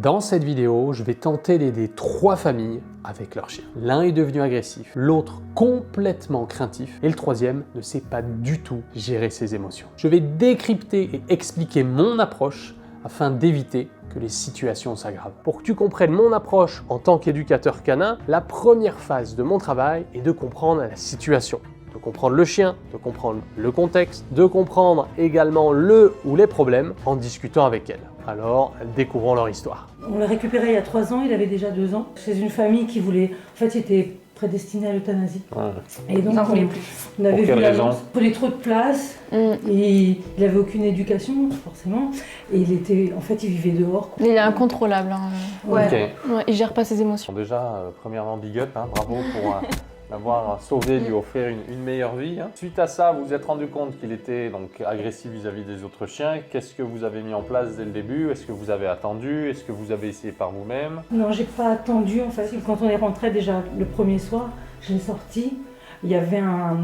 Dans cette vidéo, je vais tenter d'aider 3 familles avec leur chien. L'un est devenu agressif, l'autre complètement craintif et le troisième ne sait pas du tout gérer ses émotions. Je vais décrypter et expliquer mon approche afin d'éviter que les situations s'aggravent. Pour que tu comprennes mon approche en tant qu'éducateur canin, la première phase de mon travail est de comprendre la situation. De comprendre le chien, de comprendre le contexte, de comprendre également le ou les problèmes en discutant avec elle. Alors, découvrons leur histoire. On l'a récupéré il y a 3 ans, il avait déjà 2 ans. C'est une famille qui voulait, en fait, il était prédestiné à l'euthanasie. Et donc, on avait vu l'annonce, il prenait trop de place, et il n'avait aucune éducation, forcément, et il vivait dehors. Il est incontrôlable. Hein. Ouais. Okay. Ouais, il gère pas ses émotions. Déjà, premièrement, big up, bravo pour l'avoir sauvé, lui offrir une meilleure vie. Suite à ça, vous vous êtes rendu compte qu'il était donc agressif vis-à-vis des autres chiens. Qu'est-ce que vous avez mis en place dès le début? Est-ce que vous avez attendu? Est-ce que vous avez essayé par vous-même? Non, j'ai pas attendu en fait. Quand on est rentré déjà le premier soir, je l'ai sorti. Il y avait un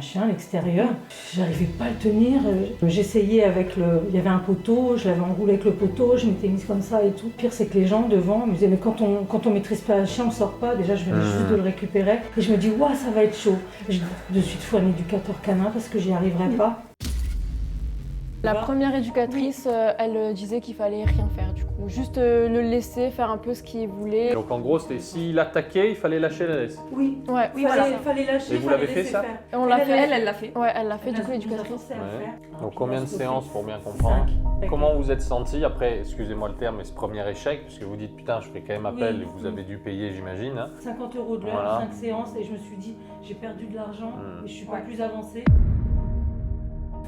chien à l'extérieur, j'arrivais pas à le tenir, j'essayais avec il y avait un poteau, je l'avais enroulé avec le poteau, je m'étais mise comme ça et tout. Le pire c'est que les gens devant me disaient mais quand on maîtrise pas le chien on sort pas, déjà je venais juste de le récupérer et je me dis waouh ça va être chaud. De suite il faut un éducateur canin parce que j'y arriverai pas. La première éducatrice, elle disait qu'il fallait rien faire du coup, juste le laisser faire un peu ce qu'il voulait. Donc en gros, c'était s'il attaquait, il fallait lâcher la laisse. Oui, ouais, il fallait lâcher. Et vous l'avez fait ça? Et on l'a fait. Elle l'a fait. Ouais, elle l'a fait du coup l'éducatrice. Ouais. Donc combien de séances pour bien comprendre? 5. Comment vous êtes senti après, excusez-moi le terme, mais ce premier échec, puisque vous dites putain, je ferai quand même appel et vous avez dû payer, j'imagine. 50 € de l'heure, Voilà. 5 séances et je me suis dit j'ai perdu de l'argent et je suis pas plus avancée.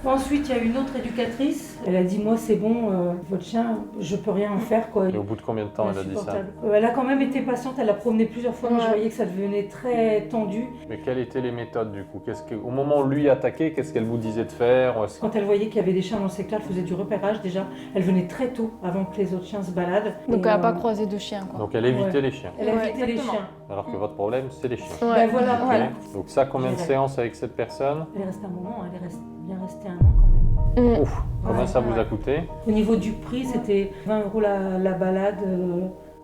Ensuite, il y a une autre éducatrice. Elle a dit moi c'est bon, votre chien, je peux rien en faire quoi. Et au bout de combien de temps elle a dit ça? Elle a quand même été patiente, elle a promené plusieurs fois, mais je voyais que ça devenait très tendu. Mais quelles étaient les méthodes du coup? Au moment où lui attaquait, qu'est-ce qu'elle vous disait de faire? Quand elle voyait qu'il y avait des chiens dans le secteur, elle faisait du repérage déjà. Elle venait très tôt avant que les autres chiens se baladent. Donc elle n'a pas croisé de chien quoi. Donc elle évitait les chiens. Elle évitait les chiens. Alors que votre problème c'est les chiens. Ouais. Ben voilà. Okay. Donc ça, combien de séances avec cette personne? Elle est restée un moment, elle est bien restée 1 an quand même. Ouf, combien ça vous a coûté? Au niveau du prix, c'était 20 € la balade.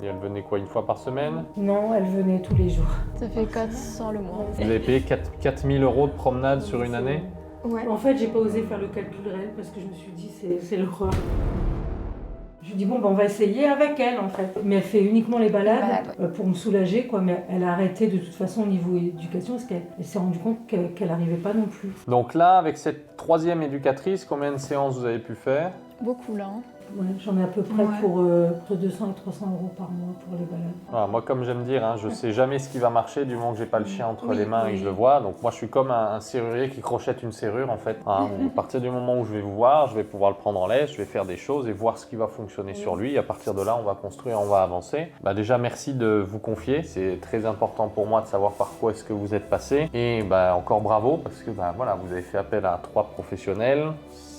Et elle venait quoi, une fois par semaine? Non, elle venait tous les jours. Ça fait 400 le mois. Vous avez payé 4000 € de promenade sur une année? Ouais. En fait, j'ai pas osé faire le calcul réel parce que je me suis dit c'est l'horreur. Je lui dis bon, on va essayer avec elle en fait. Mais elle fait uniquement les balades pour me soulager quoi. Mais elle a arrêté de toute façon au niveau éducation parce qu'elle s'est rendue compte qu'elle n'arrivait pas non plus. Donc là, avec cette troisième éducatrice, combien de séances vous avez pu faire? Beaucoup là. Hein. Ouais, j'en ai à peu près pour entre 200 et 300 € par mois pour les balades. Voilà, moi, comme j'aime dire, je sais jamais ce qui va marcher du moment que j'ai pas le chien entre les mains et que je le vois. Donc moi, je suis comme un serrurier qui crochette une serrure en fait. À partir du moment où je vais vous voir, je vais pouvoir le prendre en laisse, je vais faire des choses et voir ce qui va fonctionner sur lui. Et à partir de là, on va construire, on va avancer. Déjà, merci de vous confier. C'est très important pour moi de savoir par quoi est-ce que vous êtes passé. Et encore bravo parce que voilà, vous avez fait appel à 3 professionnels.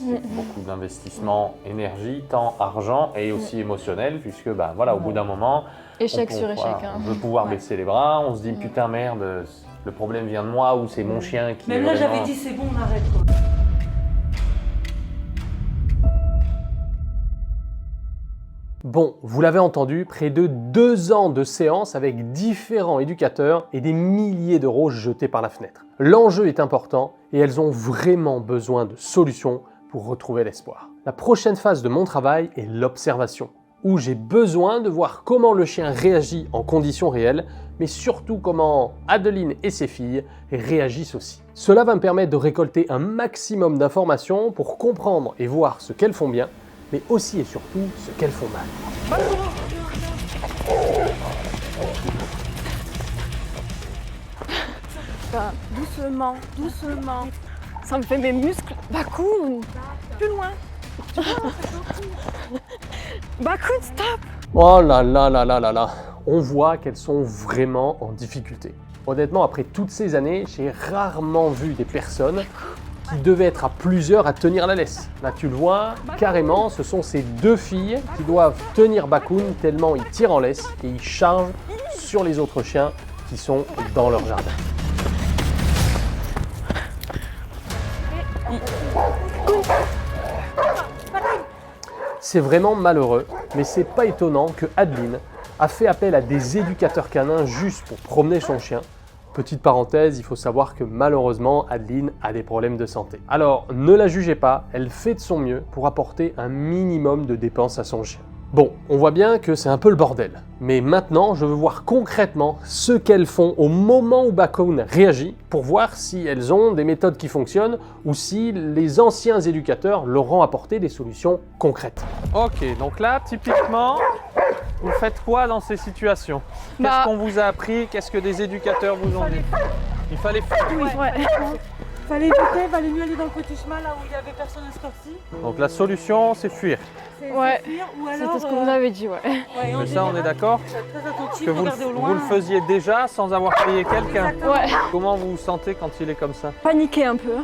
Beaucoup d'investissement, énergie, temps, argent et aussi émotionnel puisque au bout d'un moment, échec sur échec. On veut pouvoir baisser les bras, on se dit putain merde, le problème vient de moi ou c'est mon chien qui... Même là j'avais dit c'est bon, on arrête quoi. Bon, vous l'avez entendu, près de 2 ans de séances avec différents éducateurs et des milliers d'euros jetés par la fenêtre. L'enjeu est important et elles ont vraiment besoin de solutions pour retrouver l'espoir. La prochaine phase de mon travail est l'observation, où j'ai besoin de voir comment le chien réagit en conditions réelles, mais surtout comment Adeline et ses filles réagissent aussi. Cela va me permettre de récolter un maximum d'informations pour comprendre et voir ce qu'elles font bien, mais aussi et surtout ce qu'elles font mal. Doucement, doucement. Ça me fait mes muscles. Bakun, plus loin. Bakun, stop. Oh là là là là là là. On voit qu'elles sont vraiment en difficulté. Honnêtement, après toutes ces années, j'ai rarement vu des personnes qui devaient être à plusieurs à tenir la laisse. Là, tu le vois, carrément, ce sont ces 2 filles qui doivent tenir Bakun tellement il tire en laisse et il charge sur les autres chiens qui sont dans leur jardin. c'est vraiment malheureux, mais c'est pas étonnant que Adeline a fait appel à des éducateurs canins juste pour promener son chien. Petite parenthèse, il faut savoir que malheureusement, Adeline a des problèmes de santé. Alors, ne la jugez pas, elle fait de son mieux pour apporter un minimum de dépenses à son chien. Bon, on voit bien que c'est un peu le bordel, mais maintenant, je veux voir concrètement ce qu'elles font au moment où Bakun réagit pour voir si elles ont des méthodes qui fonctionnent ou si les anciens éducateurs leur ont apporté des solutions concrètes. Ok, donc là, typiquement, vous faites quoi dans ces situations? Qu'est-ce qu'on vous a appris? Qu'est-ce que des éducateurs vous ont dit? Il fallait fuir. Fallait éviter, fallait mieux aller dans le petit chemin là où il y avait personne à ce temps-ci. Donc la solution, c'est fuir. Ouais, Fuir, ou alors, c'était ce que vous avez dit, ouais. Mais ça, on est d'accord? Très attentif, Que vous regardez au loin. le faisiez déjà sans avoir payé quelqu'un. Exactement. Ouais, Comment vous vous sentez quand il est comme ça? paniqué un peu. Ouais.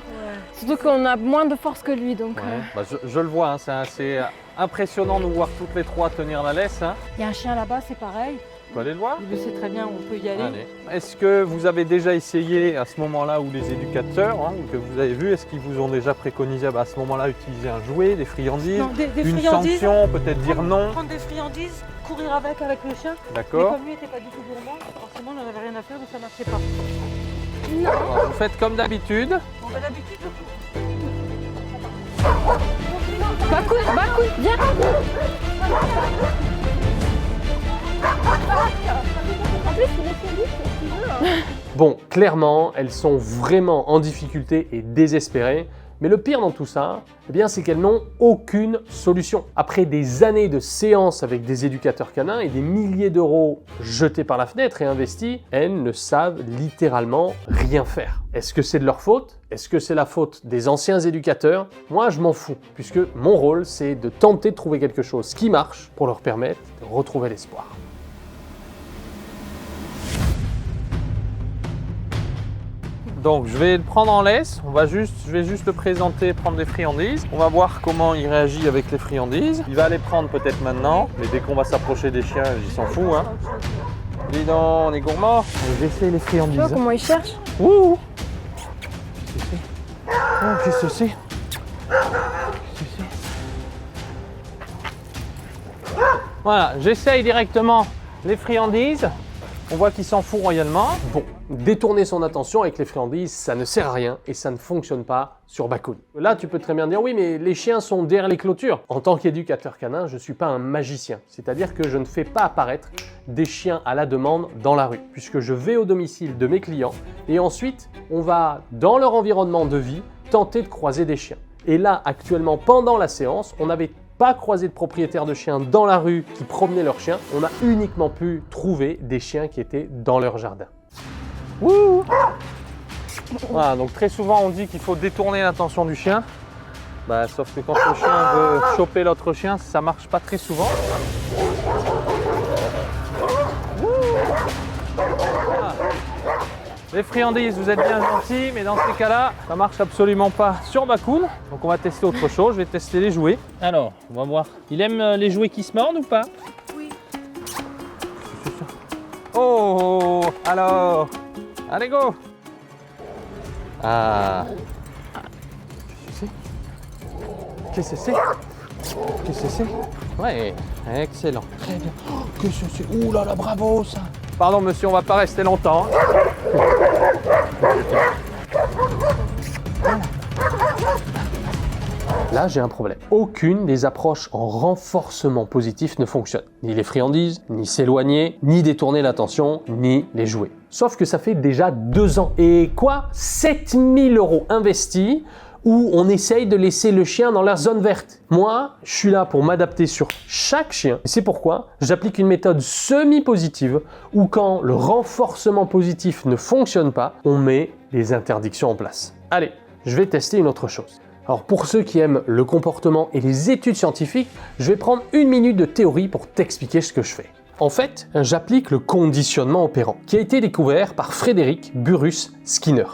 Surtout qu'on a moins de force que lui, donc... Bah, je le vois, hein, c'est assez impressionnant de nous voir toutes les trois tenir la laisse. Hein. Il y a un chien là-bas, c'est pareil. On peut aller le voir? Il le sait très bien, on peut y aller. Allez. Est-ce que vous avez déjà essayé à ce moment-là, ou les éducateurs hein, que vous avez vu, est-ce qu'ils vous ont déjà préconisé à ce moment-là utiliser un jouet, des friandises, Non, des une friandises. sanction, peut-être dire non? Prendre des friandises, courir avec le chien. Mais D'accord. comme lui n'était pas du tout gourmand, forcément on n'avait rien à faire donc ça ne marchait pas. Alors, vous faites comme d'habitude. On va d'habitude je cours. Bakun, viens. Bon, clairement, elles sont vraiment en difficulté et désespérées, mais le pire dans tout ça, eh bien, c'est qu'elles n'ont aucune solution. Après des années de séances avec des éducateurs canins et des milliers d'euros jetés par la fenêtre et investis, elles ne savent littéralement rien faire. Est-ce que c'est de leur faute? Est-ce que c'est la faute des anciens éducateurs? Moi, je m'en fous, puisque mon rôle, c'est de tenter de trouver quelque chose qui marche pour leur permettre de retrouver l'espoir. Donc je vais le prendre en laisse, je vais juste le présenter, prendre des friandises. On va voir comment il réagit avec les friandises. Il va les prendre peut-être maintenant, mais dès qu'on va s'approcher des chiens, il s'en fout. Hein. Dis donc, on est gourmand. J'essaie les Tu friandises. vois Hein. comment il cherche? Ouh. Qu'est-ce que c'est? Voilà, j'essaye directement les friandises. On voit qu'il s'en fout royalement. Bon, détourner son attention avec les friandises, ça ne sert à rien et ça ne fonctionne pas sur Bakun. Là, tu peux très bien dire, oui, mais les chiens sont derrière les clôtures. En tant qu'éducateur canin, je ne suis pas un magicien. C'est-à-dire que je ne fais pas apparaître des chiens à la demande dans la rue, puisque je vais au domicile de mes clients et ensuite, on va, dans leur environnement de vie, tenter de croiser des chiens. Et là, actuellement, pendant la séance, on n'avait pas croisé de propriétaires de chiens dans la rue qui promenaient leurs chiens. On a uniquement pu trouver des chiens qui étaient dans leur jardin. Wouh. Voilà, donc très souvent on dit qu'il faut détourner l'attention du chien. Bah, sauf que quand le chien veut choper l'autre chien, ça marche pas très souvent. Voilà. Les friandises, vous êtes bien gentils, mais dans ces cas-là, ça marche absolument pas sur Bakun. Donc on va tester autre chose, je vais tester les jouets. Alors, on va voir. Il aime les jouets qui se mordent ou pas? Oui. Oh, alors, allez go. Ah. Qu'est-ce que c'est? Qu'est-ce que c'est? Ouais, excellent. Très bien. Oh, qu'est-ce que c'est? Ouh là là, bravo ça. Pardon monsieur, on va pas rester longtemps. Là, j'ai un problème. Aucune des approches en renforcement positif ne fonctionne. Ni les friandises, ni s'éloigner, ni détourner l'attention, ni les jouets. Sauf que ça fait déjà 2 ans. Et quoi? 7000 € investis où on essaye de laisser le chien dans leur zone verte. Moi, je suis là pour m'adapter sur chaque chien. Et c'est pourquoi j'applique une méthode semi-positive où quand le renforcement positif ne fonctionne pas, on met les interdictions en place. Allez, je vais tester une autre chose. Alors pour ceux qui aiment le comportement et les études scientifiques, je vais prendre 1 minute de théorie pour t'expliquer ce que je fais. En fait, j'applique le conditionnement opérant, qui a été découvert par Frédéric Burrus Skinner,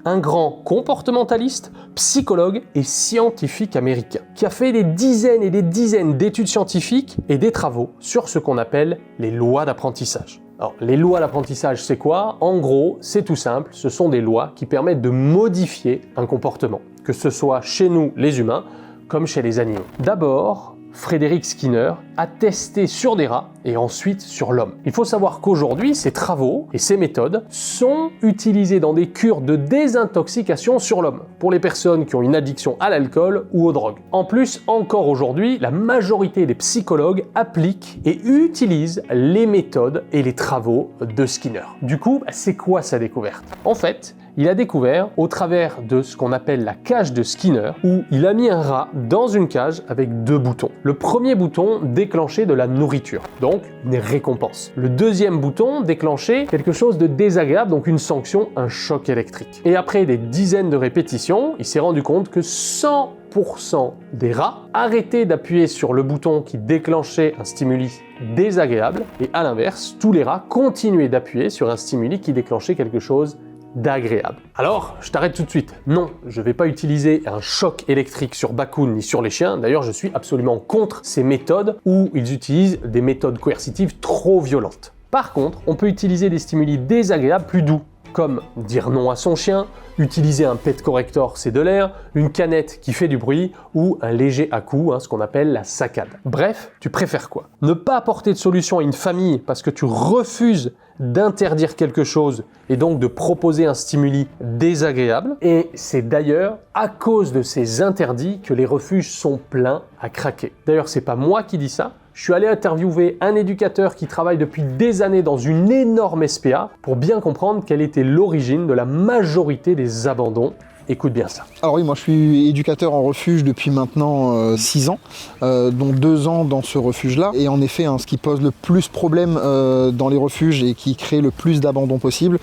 un grand comportementaliste, psychologue et scientifique américain, qui a fait des dizaines et des dizaines d'études scientifiques et des travaux sur ce qu'on appelle les lois d'apprentissage. Alors, les lois d'apprentissage, c'est quoi? En gros, c'est tout simple, ce sont des lois qui permettent de modifier un comportement, que ce soit chez nous, les humains, comme chez les animaux. D'abord, Frédéric Skinner, a testé sur des rats et ensuite sur l'homme. Il faut savoir qu'aujourd'hui, ces travaux et ces méthodes sont utilisés dans des cures de désintoxication sur l'homme, pour les personnes qui ont une addiction à l'alcool ou aux drogues. En plus, encore aujourd'hui, la majorité des psychologues appliquent et utilisent les méthodes et les travaux de Skinner. Du coup, c'est quoi sa découverte? En fait, il a découvert au travers de ce qu'on appelle la cage de Skinner, où il a mis un rat dans une cage avec 2 boutons. Le premier bouton déclenchait de la nourriture, donc une récompense. Le deuxième bouton déclenchait quelque chose de désagréable, donc une sanction, un choc électrique. Et après des dizaines de répétitions, il s'est rendu compte que 100% des rats arrêtaient d'appuyer sur le bouton qui déclenchait un stimuli désagréable, et à l'inverse, tous les rats continuaient d'appuyer sur un stimuli qui déclenchait quelque chose d'agréable. Alors, je t'arrête tout de suite. Non, je ne vais pas utiliser un choc électrique sur Bakun ni sur les chiens. D'ailleurs, je suis absolument contre ces méthodes où ils utilisent des méthodes coercitives trop violentes. Par contre, on peut utiliser des stimuli désagréables plus doux, comme dire non à son chien, utiliser un pet corrector, c'est de l'air, une canette qui fait du bruit ou un léger à-coup, ce qu'on appelle la saccade. Bref, tu préfères quoi? Ne pas apporter de solution à une famille parce que tu refuses d'interdire quelque chose et donc de proposer un stimuli désagréable. Et c'est d'ailleurs à cause de ces interdits que les refuges sont pleins à craquer. D'ailleurs, c'est pas moi qui dis ça. Je suis allé interviewer un éducateur qui travaille depuis des années dans une énorme SPA pour bien comprendre quelle était l'origine de la majorité des abandons. Écoute bien ça. Alors oui, moi je suis éducateur en refuge depuis maintenant 6 ans, dont 2 ans dans ce refuge-là. Et en effet, ce qui pose le plus problème dans les refuges et qui crée le plus d'abandon possible,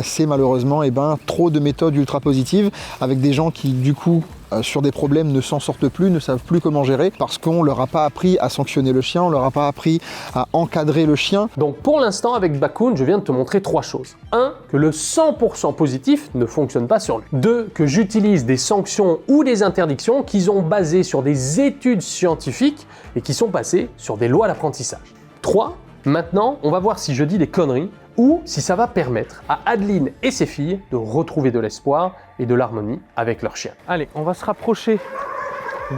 c'est malheureusement trop de méthodes ultra positives avec des gens qui du coup sur des problèmes ne s'en sortent plus, ne savent plus comment gérer parce qu'on leur a pas appris à sanctionner le chien, on leur a pas appris à encadrer le chien. Donc pour l'instant avec Bakun, je viens de te montrer 3 choses. 1. Que le 100% positif ne fonctionne pas sur lui. 2. Que j'utilise des sanctions ou des interdictions qui sont basées sur des études scientifiques et qui sont basées sur des lois d'apprentissage. 3. Maintenant, on va voir si je dis des conneries ou si ça va permettre à Adeline et ses filles de retrouver de l'espoir et de l'harmonie avec leur chien. Allez, on va se rapprocher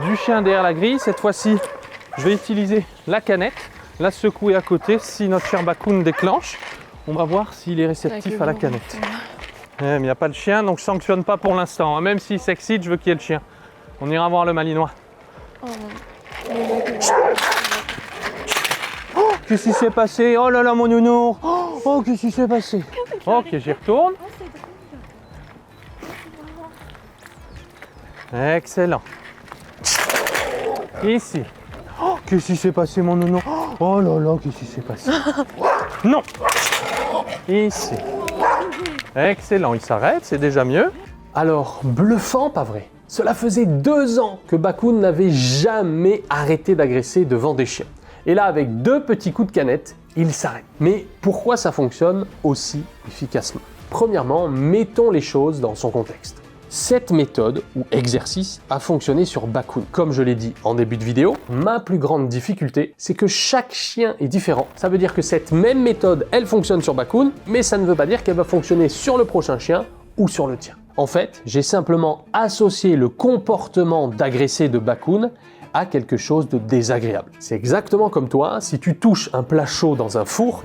du chien derrière la grille. Cette fois-ci, je vais utiliser la canette, la secouer à côté. Si notre chien Bakun déclenche, on va voir s'il est réceptif à la canette. Mais il n'y a pas de chien, donc je ne sanctionne pas pour l'instant. Même s'il s'excite, je veux qu'il y ait le chien. On ira voir le malinois. Oh, qu'est-ce qui s'est passé? Oh là là, mon nounours! Oh, qu'est-ce qui s'est passé? Ok, j'y retourne. Excellent. Ici. Oh, qu'est-ce qui s'est passé, mon nounours? Oh là là, qu'est-ce qui s'est passé? Non. Ici. Excellent, il s'arrête, c'est déjà mieux. Alors, bluffant, pas vrai? Cela faisait 2 ans que Bakun n'avait jamais arrêté d'agresser devant des chiens. Et là, avec 2 petits coups de canette, il s'arrête. Mais pourquoi ça fonctionne aussi efficacement? Premièrement, mettons les choses dans son contexte. Cette méthode ou exercice a fonctionné sur Bakun. Comme je l'ai dit en début de vidéo, ma plus grande difficulté, c'est que chaque chien est différent. Ça veut dire que cette même méthode, elle fonctionne sur Bakun, mais ça ne veut pas dire qu'elle va fonctionner sur le prochain chien ou sur le tien. En fait, j'ai simplement associé le comportement d'agresser de Bakun à quelque chose de désagréable. C'est exactement comme toi, si tu touches un plat chaud dans un four,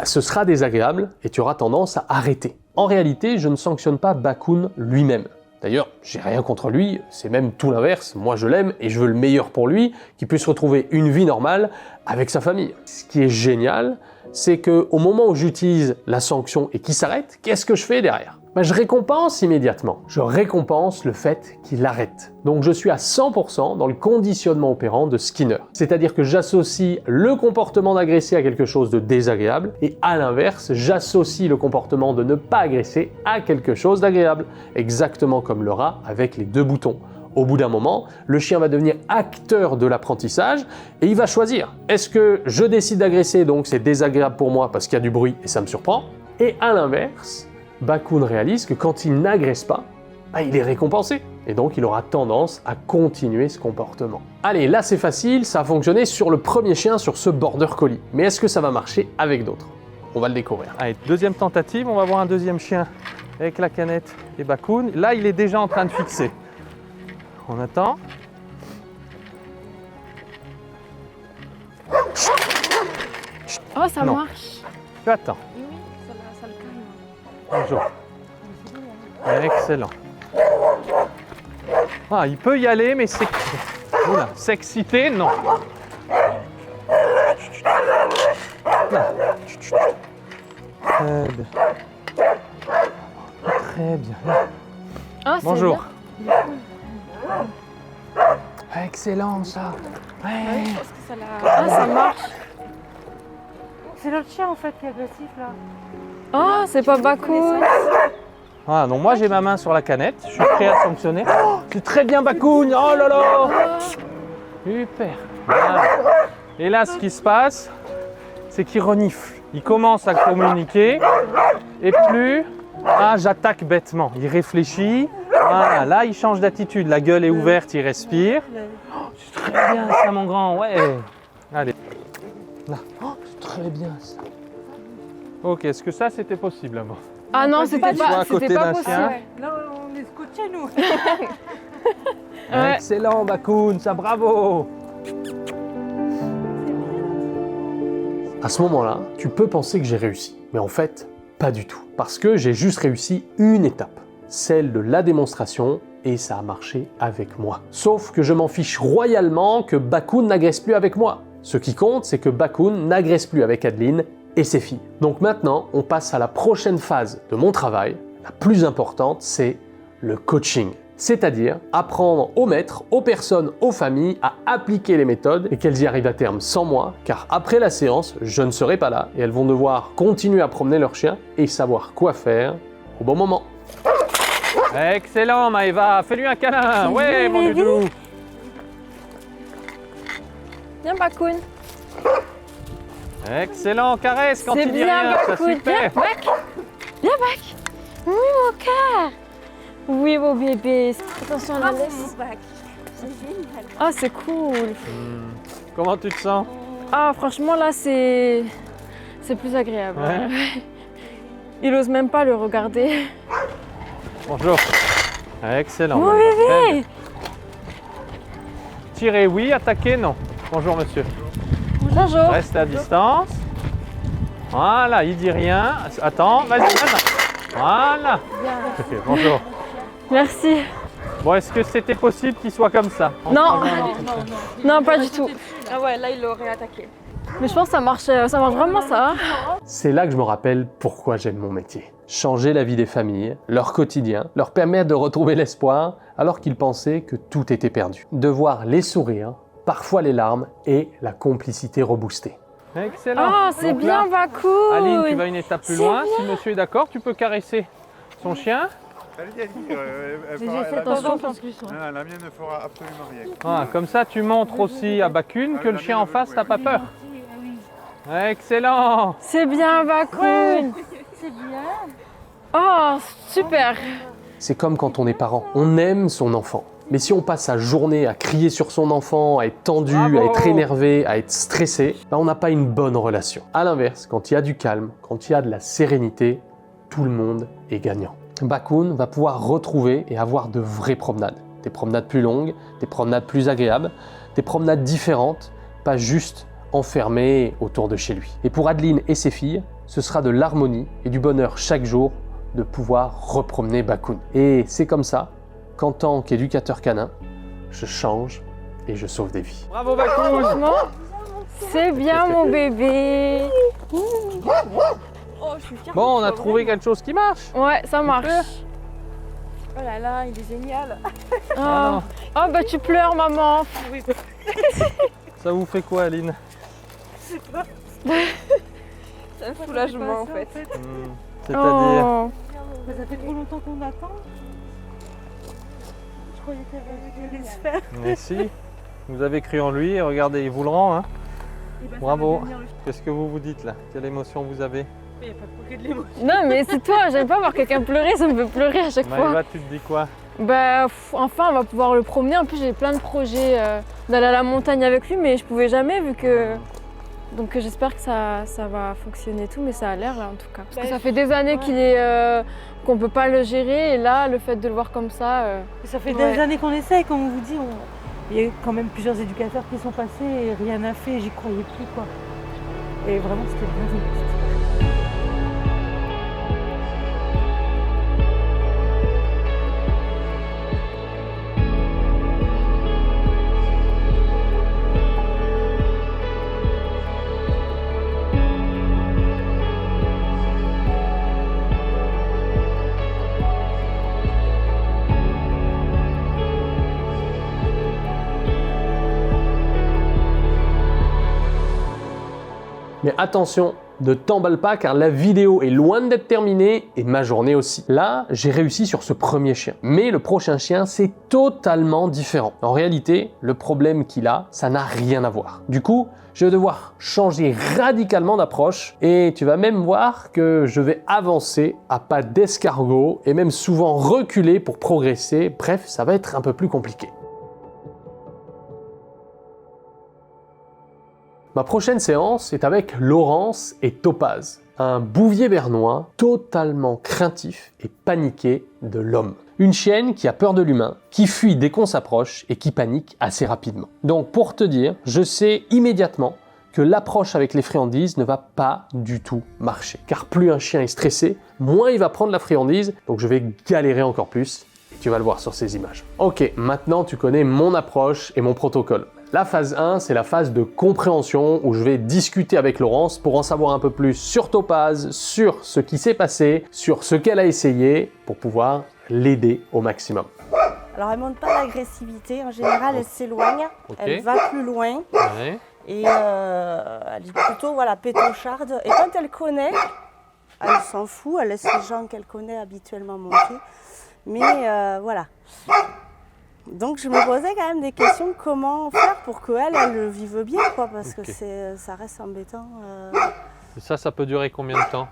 ce sera désagréable et tu auras tendance à arrêter. En réalité, je ne sanctionne pas Bakun lui-même. D'ailleurs, j'ai rien contre lui, c'est même tout l'inverse. Moi, je l'aime et je veux le meilleur pour lui, qu'il puisse retrouver une vie normale avec sa famille. Ce qui est génial, c'est qu'au moment où j'utilise la sanction et qu'il s'arrête, qu'est-ce que je fais derrière? Je récompense immédiatement. Je récompense le fait qu'il arrête. Donc je suis à 100% dans le conditionnement opérant de Skinner. C'est-à-dire que j'associe le comportement d'agresser à quelque chose de désagréable et à l'inverse, j'associe le comportement de ne pas agresser à quelque chose d'agréable. Exactement comme le rat avec les 2 boutons. Au bout d'un moment, le chien va devenir acteur de l'apprentissage et il va choisir. Est-ce que je décide d'agresser, donc c'est désagréable pour moi parce qu'il y a du bruit et ça me surprend? Et à l'inverse, Bakun réalise que quand il n'agresse pas, il est récompensé. Et donc il aura tendance à continuer ce comportement. Allez, là c'est facile, ça a fonctionné sur le premier chien, sur ce border collie. Mais est-ce que ça va marcher avec d'autres? On va le découvrir. Allez, deuxième tentative, on va voir un deuxième chien avec la canette et Bakun. Là, il est déjà en train de fixer. On attend. Oh, ça Non. marche. Tu attends. Oui, ça le calme. Bonjour. Excellent. Ah, il peut y aller, mais c'est... Oula, c'est excité, non. Là. Très bien. Très bien. Ah, c'est Bonjour. bien. Excellent, ça. Ouais. Oui, je pense que ça l'a... Ah, ça marche. C'est l'autre chien en fait qui est agressif là. Oh, c'est pas Bakoun. Ah, donc moi j'ai ma main sur la canette, je suis prêt à sanctionner. Oh, c'est très bien Bakoun, oh là là. Super. Voilà. Et là ce qui se passe, c'est qu'il renifle. Il commence à communiquer et plus, ah j'attaque bêtement. Il réfléchit, voilà, là il change d'attitude, la gueule est ouverte, il respire. Oh, c'est très bien ça mon grand, ouais. Allez. Là. Oh, c'est très bien ça. Ok, est-ce que ça c'était possible avant? Ah non, c'était Soit pas, à côté c'était pas d'un possible. chien. Non, on est scotchés nous. Ouais. Excellent Bakoun, ça bravo. À ce moment-là, tu peux penser que j'ai réussi, mais en fait, pas du tout. Parce que j'ai juste réussi une étape, celle de la démonstration, et ça a marché avec moi. Sauf que je m'en fiche royalement que Bakoun n'agresse plus avec moi. Ce qui compte, c'est que Bakoun n'agresse plus avec Adeline et ses filles. Donc maintenant, on passe à la prochaine phase de mon travail. La plus importante, c'est le coaching. C'est-à-dire apprendre aux maîtres, aux personnes, aux familles à appliquer les méthodes et qu'elles y arrivent à terme sans moi, car après la séance, je ne serai pas là et elles vont devoir continuer à promener leur chien et savoir quoi faire au bon moment. Excellent Maëva, fais-lui un câlin. Ouais mon doudou. Viens, Bakoun. Excellent, caresse quand C'est il dit bien, rien, ça Bakoun. super. Viens, Bak. Viens, Bak. Oui, mon cœur. Oui, mon bébé. Attention à la laisse. Ah, c'est cool. Comment tu te sens? Ah, franchement, là, c'est plus agréable. Ouais. Il ose même pas le regarder. Bonjour. Excellent. Mon Maëva, très bien. bébé. Tirer oui, attaquer non. Bonjour monsieur. Bonjour. Reste à distance. Voilà, il dit rien. Attends, vas-y, maintenant. Voilà. Ok, bonjour. Merci. Bon, est-ce que c'était possible qu'il soit comme ça? Non. Non, pas du tout. Ah ouais, là, il l'aurait attaqué. Mais je pense que ça marche vraiment ça. C'est là que je me rappelle pourquoi j'aime mon métier. Changer la vie des familles, leur quotidien, leur permettre de retrouver l'espoir alors qu'ils pensaient que tout était perdu. De voir les sourires, parfois les larmes et la complicité reboostée. Excellent. Ah, c'est Donc bien, là, Bakoun. Aline, tu vas une étape plus C'est loin. Si monsieur est d'accord, tu peux caresser son chien. Allez-y, J'ai fait attention en plus. Non, non, la mienne ne fera absolument rien. Voilà, comme ça, tu montres aussi à Bakoun que le chien en face n'a pas peur. Excellent. C'est bien, Bakoun. C'est bien. Oh, super. C'est comme quand on est parent, on aime son enfant. Mais si on passe sa journée à crier sur son enfant, à être tendu, Bravo. à être énervé, à être stressé, ben on n'a pas une bonne relation. A l'inverse, quand il y a du calme, quand il y a de la sérénité, tout le monde est gagnant. Bakoun va pouvoir retrouver et avoir de vraies promenades. Des promenades plus longues, des promenades plus agréables, des promenades différentes, pas juste enfermées autour de chez lui. Et pour Adeline et ses filles, ce sera de l'harmonie et du bonheur chaque jour de pouvoir repromener Bakoun. Et c'est comme ça qu'en tant qu'éducateur canin, je change et je sauve des vies. Bravo Bakoun. Franchement, c'est bien, mon bébé. Oh, je suis fière. Bon, on a trouvé quelque chose qui marche. Ouais, ça marche. Oh là là, il est génial. Oh. Oh, bah tu pleures, maman. Ça vous fait quoi, Aline? C'est un soulagement en fait. C'est-à-dire Oh. Mais ça fait trop longtemps qu'on attend. Je croyais qu'elle allait se faire. Mais si, vous avez cru en lui et regardez, il vous le rend. Hein. Et ben, ça Bravo. va devenir le- Qu'est-ce que vous vous dites là? Quelle émotion vous avez? Il n'y a pas que de l'émotion. Non, mais c'est toi. J'aime pas voir quelqu'un pleurer. Ça me fait pleurer à chaque fois. Maëva, tu te dis quoi? Bah, enfin, on va pouvoir le promener. En plus, j'ai plein de projets d'aller à la montagne avec lui, mais je pouvais jamais vu que. Donc, j'espère que ça va fonctionner et tout, mais ça a l'air là en tout cas. Parce que ça fait des années qu'il est qu'on peut pas le gérer, et là, le fait de le voir comme ça. Ça fait Ouais. des années qu'on essaye, comme on vous dit. Il y a eu quand même plusieurs éducateurs qui sont passés et rien n'a fait, j'y croyais plus quoi. Et vraiment, c'était bienvenu. Mais attention, ne t'emballe pas car la vidéo est loin d'être terminée et ma journée aussi. Là, j'ai réussi sur ce premier chien. Mais le prochain chien, c'est totalement différent. En réalité, le problème qu'il a, ça n'a rien à voir. Du coup, je vais devoir changer radicalement d'approche et tu vas même voir que je vais avancer à pas d'escargot et même souvent reculer pour progresser. Bref, ça va être un peu plus compliqué. Ma prochaine séance est avec Laurence et Topaz, un bouvier bernois totalement craintif et paniqué de l'homme. Une chienne qui a peur de l'humain, qui fuit dès qu'on s'approche et qui panique assez rapidement. Donc pour te dire, je sais immédiatement que l'approche avec les friandises ne va pas du tout marcher. Car plus un chien est stressé, moins il va prendre la friandise, donc je vais galérer encore plus. Et tu vas le voir sur ces images. Ok, maintenant tu connais mon approche et mon protocole. La phase 1, c'est la phase de compréhension où je vais discuter avec Laurence pour en savoir un peu plus sur Topaz, sur ce qui s'est passé, sur ce qu'elle a essayé pour pouvoir l'aider au maximum. Alors elle montre pas l'agressivité, en général elle s'éloigne, elle va plus loin et elle est plutôt pétocharde. Et quand elle connaît, elle s'en fout, elle laisse les gens qu'elle connaît habituellement monter. Mais voilà. Donc je me posais quand même des questions, comment faire pour qu'elle le vive bien, quoi, parce que ça reste embêtant. Et ça peut durer combien de temps?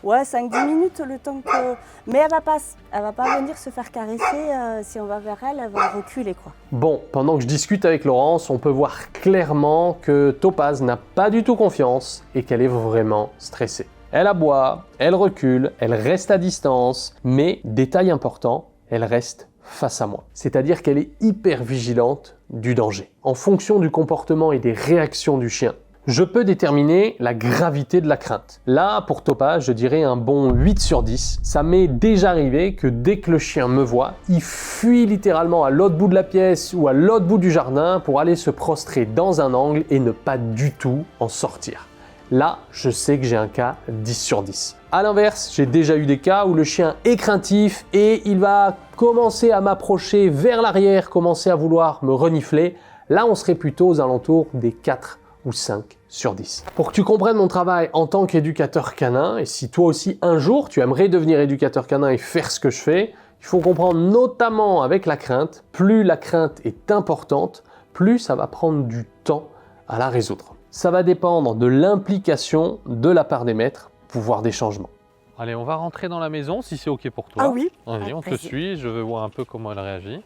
Ouais, 5-10 minutes le temps que... Mais elle va pas venir se faire caresser, si on va vers elle, elle va reculer, quoi. Bon, pendant que je discute avec Laurence, on peut voir clairement que Topaz n'a pas du tout confiance et qu'elle est vraiment stressée. Elle aboie, elle recule, elle reste à distance, mais détail important, elle reste face à moi. C'est-à-dire qu'elle est hyper vigilante du danger. En fonction du comportement et des réactions du chien, je peux déterminer la gravité de la crainte. Là, pour Topaz, je dirais un bon 8 sur 10. Ça m'est déjà arrivé que dès que le chien me voit, il fuit littéralement à l'autre bout de la pièce ou à l'autre bout du jardin pour aller se prostrer dans un angle et ne pas du tout en sortir. Là, je sais que j'ai un cas 10 sur 10. A l'inverse, j'ai déjà eu des cas où le chien est craintif et il va commencer à m'approcher vers l'arrière, commencer à vouloir me renifler. Là, on serait plutôt aux alentours des 4 ou 5 sur 10. Pour que tu comprennes mon travail en tant qu'éducateur canin, et si toi aussi un jour tu aimerais devenir éducateur canin et faire ce que je fais, il faut comprendre notamment avec la crainte, plus la crainte est importante, plus ça va prendre du temps à la résoudre. Ça va dépendre de l'implication de la part des maîtres pour voir des changements. Allez, on va rentrer dans la maison si c'est ok pour toi. Ah oui. Vas-y, on te suit, je veux voir un peu comment elle réagit.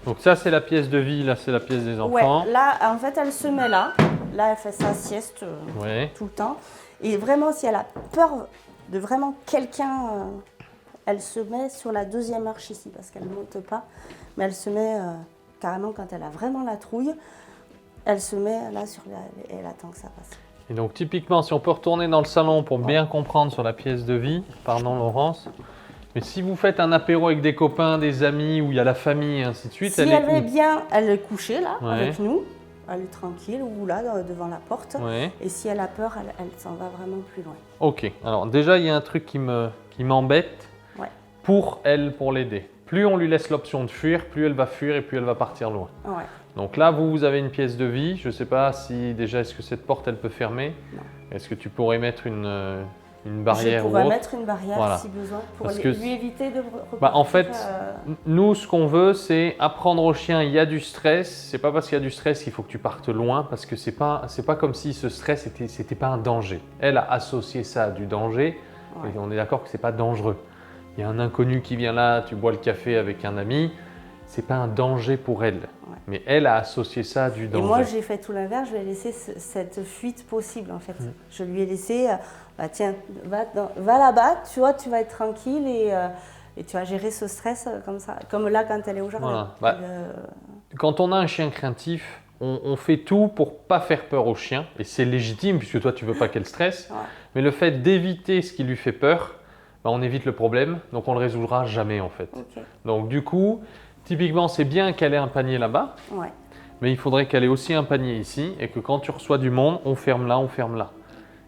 Donc ça c'est la pièce de vie, là c'est la pièce des enfants. Ouais, là en fait elle se met là. Là elle fait sa sieste tout le temps. Et vraiment si elle a peur de vraiment quelqu'un, elle se met sur la deuxième marche ici parce qu'elle ne monte pas. Mais elle se met carrément quand elle a vraiment la trouille. Elle se met là sur et elle attend que ça passe. Et donc typiquement si on peut retourner dans le salon pour bien comprendre sur la pièce de vie, pardon Laurence. Mais si vous faites un apéro avec des copains, des amis, où il y a la famille et ainsi de suite, si elle est bien, elle est couchée là, avec nous, elle est tranquille, ou là, devant la porte. Et si elle a peur, elle s'en va vraiment plus loin. Ok, alors déjà, il y a un truc qui m'embête pour elle, pour l'aider. Plus on lui laisse l'option de fuir, plus elle va fuir et plus elle va partir loin. Donc là, vous avez une pièce de vie. Je ne sais pas si déjà, est-ce que cette porte, elle peut fermer? Non. Est-ce que tu pourrais mettre une barrière? Je pourrais mettre une barrière si besoin pour lui éviter de repartir. En fait, nous, ce qu'on veut, c'est apprendre au chien, il y a du stress. C'est pas parce qu'il y a du stress qu'il faut que tu partes loin, parce que c'est pas comme si ce stress, c'était pas un danger. Elle a associé ça à du danger, et on est d'accord que c'est pas dangereux. Il y a un inconnu qui vient là, tu bois le café avec un ami, c'est pas un danger pour elle. Mais elle a associé ça à du danger. Et moi, j'ai fait tout l'inverse, je lui ai laissé cette fuite possible en fait. Je lui ai laissé, tiens, va là-bas, tu vois, tu vas être tranquille et tu vas gérer ce stress comme ça. Comme là, quand elle est au jardin. quand on a un chien craintif, on fait tout pour pas faire peur au chien, et c'est légitime puisque toi tu veux pas qu'elle stresse, Ouais. mais le fait d'éviter ce qui lui fait peur, bah, on évite le problème, donc on le résoudra jamais en fait. Ok. Donc du coup, typiquement c'est bien qu'elle ait un panier là-bas, Ouais. mais il faudrait qu'elle ait aussi un panier ici, et que quand tu reçois du monde, on ferme là, on ferme là.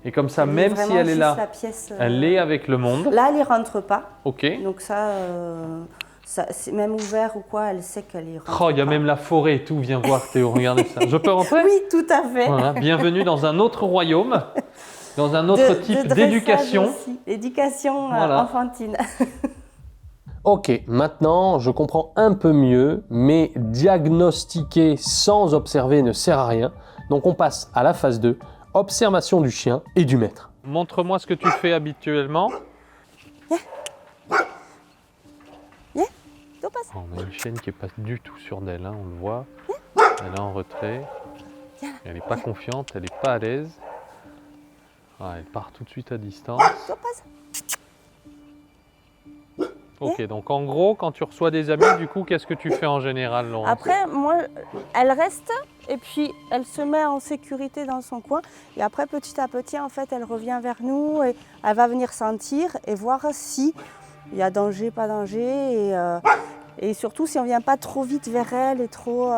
Et comme ça, Elle est même si vraiment elle est juste là, la pièce, elle est avec le monde, Là, elle y rentre pas. ok. Donc ça c'est même ouvert ou quoi, elle sait qu'elle y rentre. Oh, il y a pas. même la forêt et tout, viens voir Théo, regardez ça. Je peux rentrer? Oui, tout à fait. Voilà, bienvenue dans un autre royaume, dans un autre type dressage d'éducation. aussi. Éducation Voilà. enfantine. Ok, maintenant je comprends un peu mieux, mais diagnostiquer sans observer ne sert à rien. Donc on passe à la phase 2, observation du chien et du maître. Montre-moi ce que tu fais habituellement. Topaz. Oh, on a une chienne qui n'est pas du tout sûre d'elle, hein, on le voit. Elle est en retrait. Elle n'est pas confiante, elle n'est pas à l'aise. Ah, elle part tout de suite à distance. Topaz. Ok, donc en gros, quand tu reçois des amis, du coup, qu'est-ce que tu fais en général, Laurence? Après, moi, elle reste et puis elle se met en sécurité dans son coin. Et après, petit à petit, en fait, elle revient vers nous et elle va venir sentir et voir si il y a danger, pas danger. Et surtout, si on ne vient pas trop vite vers elle et trop...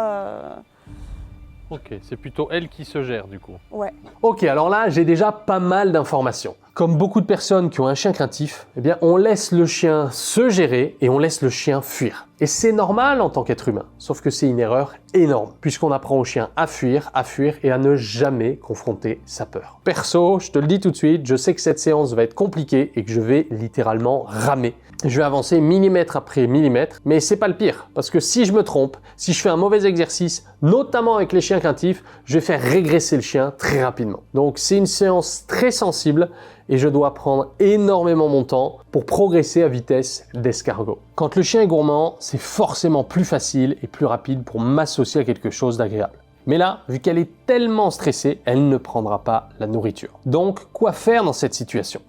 Ok, c'est plutôt elle qui se gère, du coup. Ouais. Ok, alors là, j'ai déjà pas mal d'informations. Comme beaucoup de personnes qui ont un chien craintif, eh bien, on laisse le chien se gérer et on laisse le chien fuir. Et c'est normal en tant qu'être humain, sauf que c'est une erreur énorme, puisqu'on apprend au chien à fuir et à ne jamais confronter sa peur. Perso, je te le dis tout de suite, je sais que cette séance va être compliquée et que je vais littéralement ramer. Je vais avancer millimètre après millimètre, mais c'est pas le pire, parce que si je me trompe, si je fais un mauvais exercice, notamment avec les chiens craintifs, je vais faire régresser le chien très rapidement. Donc c'est une séance très sensible et je dois prendre énormément mon temps pour progresser à vitesse d'escargot. Quand le chien est gourmand, c'est forcément plus facile et plus rapide pour m'associer à quelque chose d'agréable. Mais là, vu qu'elle est tellement stressée, elle ne prendra pas la nourriture. Donc, quoi faire dans cette situation?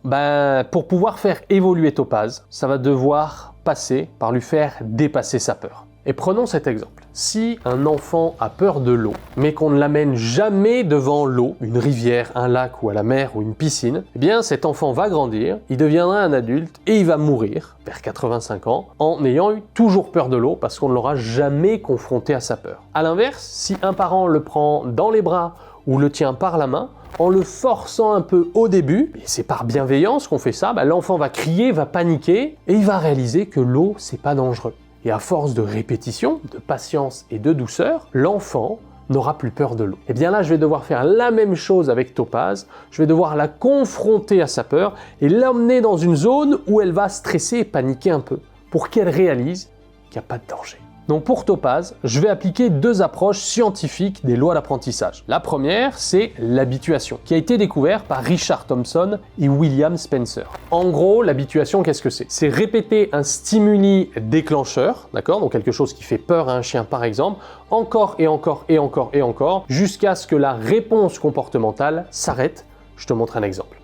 Pour pouvoir faire évoluer Topaz, ça va devoir passer par lui faire dépasser sa peur. Et prenons cet exemple. Si un enfant a peur de l'eau, mais qu'on ne l'amène jamais devant l'eau, une rivière, un lac ou à la mer ou une piscine, eh bien cet enfant va grandir, il deviendra un adulte et il va mourir, vers 85 ans, en ayant eu toujours peur de l'eau parce qu'on ne l'aura jamais confronté à sa peur. A l'inverse, si un parent le prend dans les bras ou le tient par la main, en le forçant un peu au début, et c'est par bienveillance qu'on fait ça, l'enfant va crier, va paniquer et il va réaliser que l'eau, c'est pas dangereux. Et à force de répétition, de patience et de douceur, l'enfant n'aura plus peur de l'eau. Et bien là, je vais devoir faire la même chose avec Topaz. Je vais devoir la confronter à sa peur et l'emmener dans une zone où elle va stresser et paniquer un peu pour qu'elle réalise qu'il n'y a pas de danger. Donc pour Topaz, je vais appliquer deux approches scientifiques des lois d'apprentissage. La première, c'est l'habituation, qui a été découverte par Richard Thompson et William Spencer. En gros, l'habituation, qu'est-ce que c'est? C'est répéter un stimuli déclencheur, d'accord? Donc quelque chose qui fait peur à un chien par exemple, encore et encore et encore et encore, jusqu'à ce que la réponse comportementale s'arrête. Je te montre un exemple.